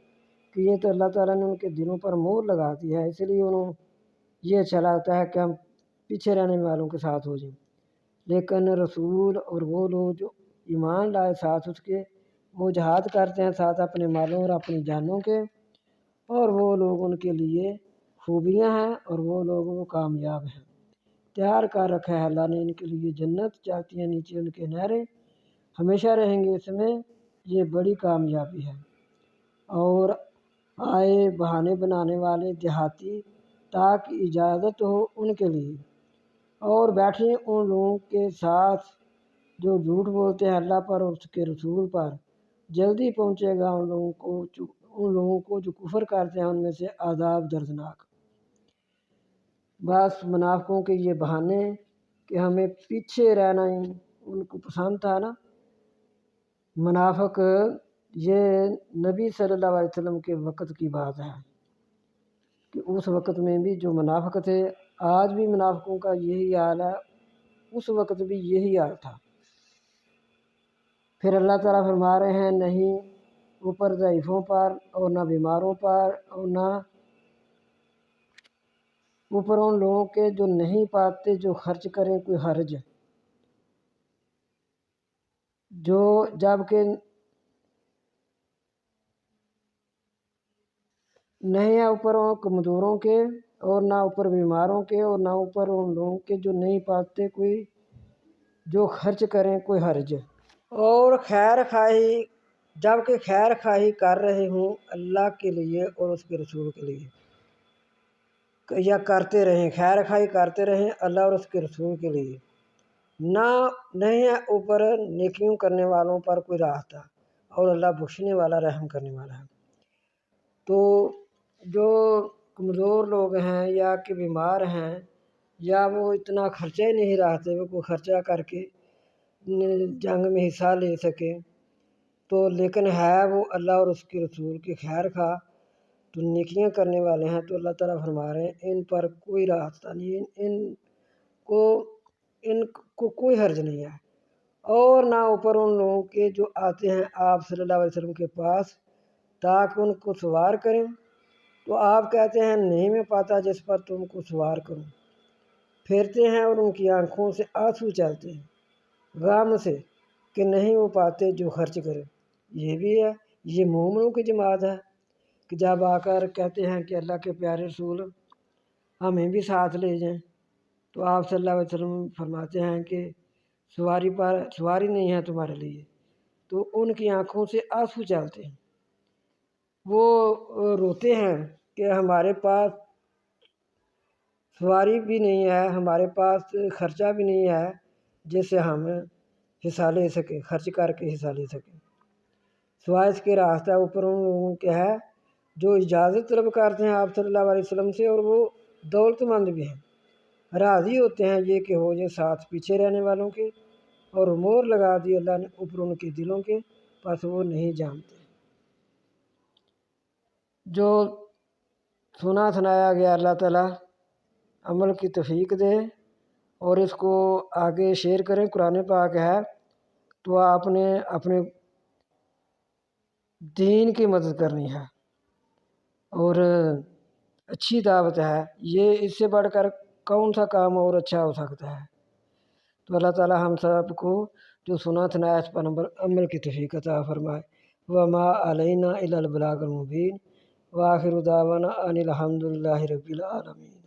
کہ یہ تو اللہ تعالیٰ نے ان کے دلوں پر مہر لگا دی ہے، اس لیے انہوں یہ اچھا لگتا ہے کہ ہم پیچھے رہنے والوں کے ساتھ ہو جائیں۔ لیکن رسول اور وہ لوگ جو ایمان لائے ساتھ اس کے، وہ جہاد کرتے ہیں ساتھ اپنے مالوں اور اپنی جانوں کے، اور وہ لوگ ان کے لیے خوبیاں ہیں، اور وہ لوگ وہ کامیاب ہیں۔ تیار کر رکھا ہے اللہ نے ان کے لیے جنت، چاہتی ہیں نیچے ان کے نہریں، ہمیشہ رہیں گے اس میں، یہ بڑی کامیابی ہے۔ اور آئے بہانے بنانے والے دیہاتی تاکہ اجازت ہو ان کے لیے، اور بیٹھیں ان لوگوں کے ساتھ جو جھوٹ بولتے ہیں اللہ پر اور اس کے رسول پر، جلدی پہنچے گا ان لوگوں کو جو کفر کرتے ہیں ان میں سے عذاب دردناک۔ بس منافقوں کے یہ بہانے کہ ہمیں پیچھے رہنا ہی ان کو پسند تھا نا منافق، یہ نبی صلی اللہ علیہ وسلم کے وقت کی بات ہے کہ اس وقت میں بھی جو منافق تھے، آج بھی منافقوں کا یہی حال ہے، اس وقت بھی یہی حال تھا۔ پھر اللہ تعالیٰ فرما رہے ہیں نہیں اوپر ضعیفوں پر اور نہ بیماروں پر اور نہ اوپر ان لوگوں کے جو نہیں پاتے جو خرچ کریں کوئی حرج، جو جب کہ نہیں ہے اوپر ان کمزوروں کے اور نہ اوپر بیماروں کے اور نہ اوپر ان لوگوں کے جو نہیں پاتے کوئی جو خرچ کریں کوئی حرج، اور خیر خواہی جب کہ خیر خواہی کر رہے ہوں اللہ کے لیے اور اس کے رسول کے لیے، یا کرتے رہیں خیر خواہی کرتے رہیں اللہ اور اس کے رسول کے لیے، نہ نہیں ہے اوپر نیکیوں کرنے والوں پر کوئی راستہ، اور اللہ بخشنے والا رحم کرنے والا ہے۔ تو جو کمزور لوگ ہیں یا کہ بیمار ہیں یا وہ اتنا خرچہ ہی نہیں رہتے وہ کوئی خرچہ کر کے جنگ میں حصہ لے سکے، تو لیکن ہے وہ اللہ اور اس کے رسول کی خیر خواہ تو نیکیاں کرنے والے ہیں، تو اللہ تعالیٰ فرما رہے ہیں ان پر کوئی راستہ نہیں، ان کو کوئی حرج نہیں ہے، اور نہ اوپر ان لوگوں کے جو آتے ہیں آپ صلی اللہ علیہ وسلم کے پاس تاکہ ان کو سوار کریں، تو آپ کہتے ہیں نہیں میں پاتا جس پر تم کو سوار کروں، پھیرتے ہیں اور ان کی آنکھوں سے آنسو چلتے ہیں غم سے کہ نہیں وہ پاتے جو خرچ کرے۔ یہ بھی ہے، یہ مومنوں کی جماعت ہے کہ جب آ کر کہتے ہیں کہ اللہ کے پیارے رسول ہمیں بھی ساتھ لے جائیں، تو آپ صلی اللہ علیہ وسلم فرماتے ہیں کہ سواری نہیں ہے تمہارے لیے، تو ان کی آنکھوں سے آنسو چلتے ہیں، وہ روتے ہیں کہ ہمارے پاس سواری بھی نہیں ہے، ہمارے پاس خرچہ بھی نہیں ہے جس سے ہم حصہ لے سکیں، خرچ کر کے حصہ لے سکیں، سوائے اس کے راستہ اوپر ان لوگوں کے ہے جو اجازت طلب کرتے ہیں آپ صلی اللہ علیہ وسلم سے، اور وہ دولت مند بھی ہیں، راضی ہوتے ہیں یہ کہ ہو جائے ساتھ پیچھے رہنے والوں کے، اور مور لگا دی اللہ نے اوپر ان کے دلوں کے، پس وہ نہیں جانتے۔ جو سنا سنایا گیا اللہ تعالیٰ عمل کی توفیق دے اور اس کو آگے شیئر کریں۔ قرآن پاک ہے تو آپ نے اپنے دین کی مدد کرنی ہے اور اچھی دعوت ہے، یہ اس سے بڑھ کر کون سا کام اور اچھا ہو سکتا ہے۔ تو اللہ تعالیٰ ہم سب کو جو سنا سنایا اس پر عمل کی توفیق عطا فرمائے۔ وما علینا الا البلاغ المبین، وآخر دعوانا ان الحمد للہ رب العالمین۔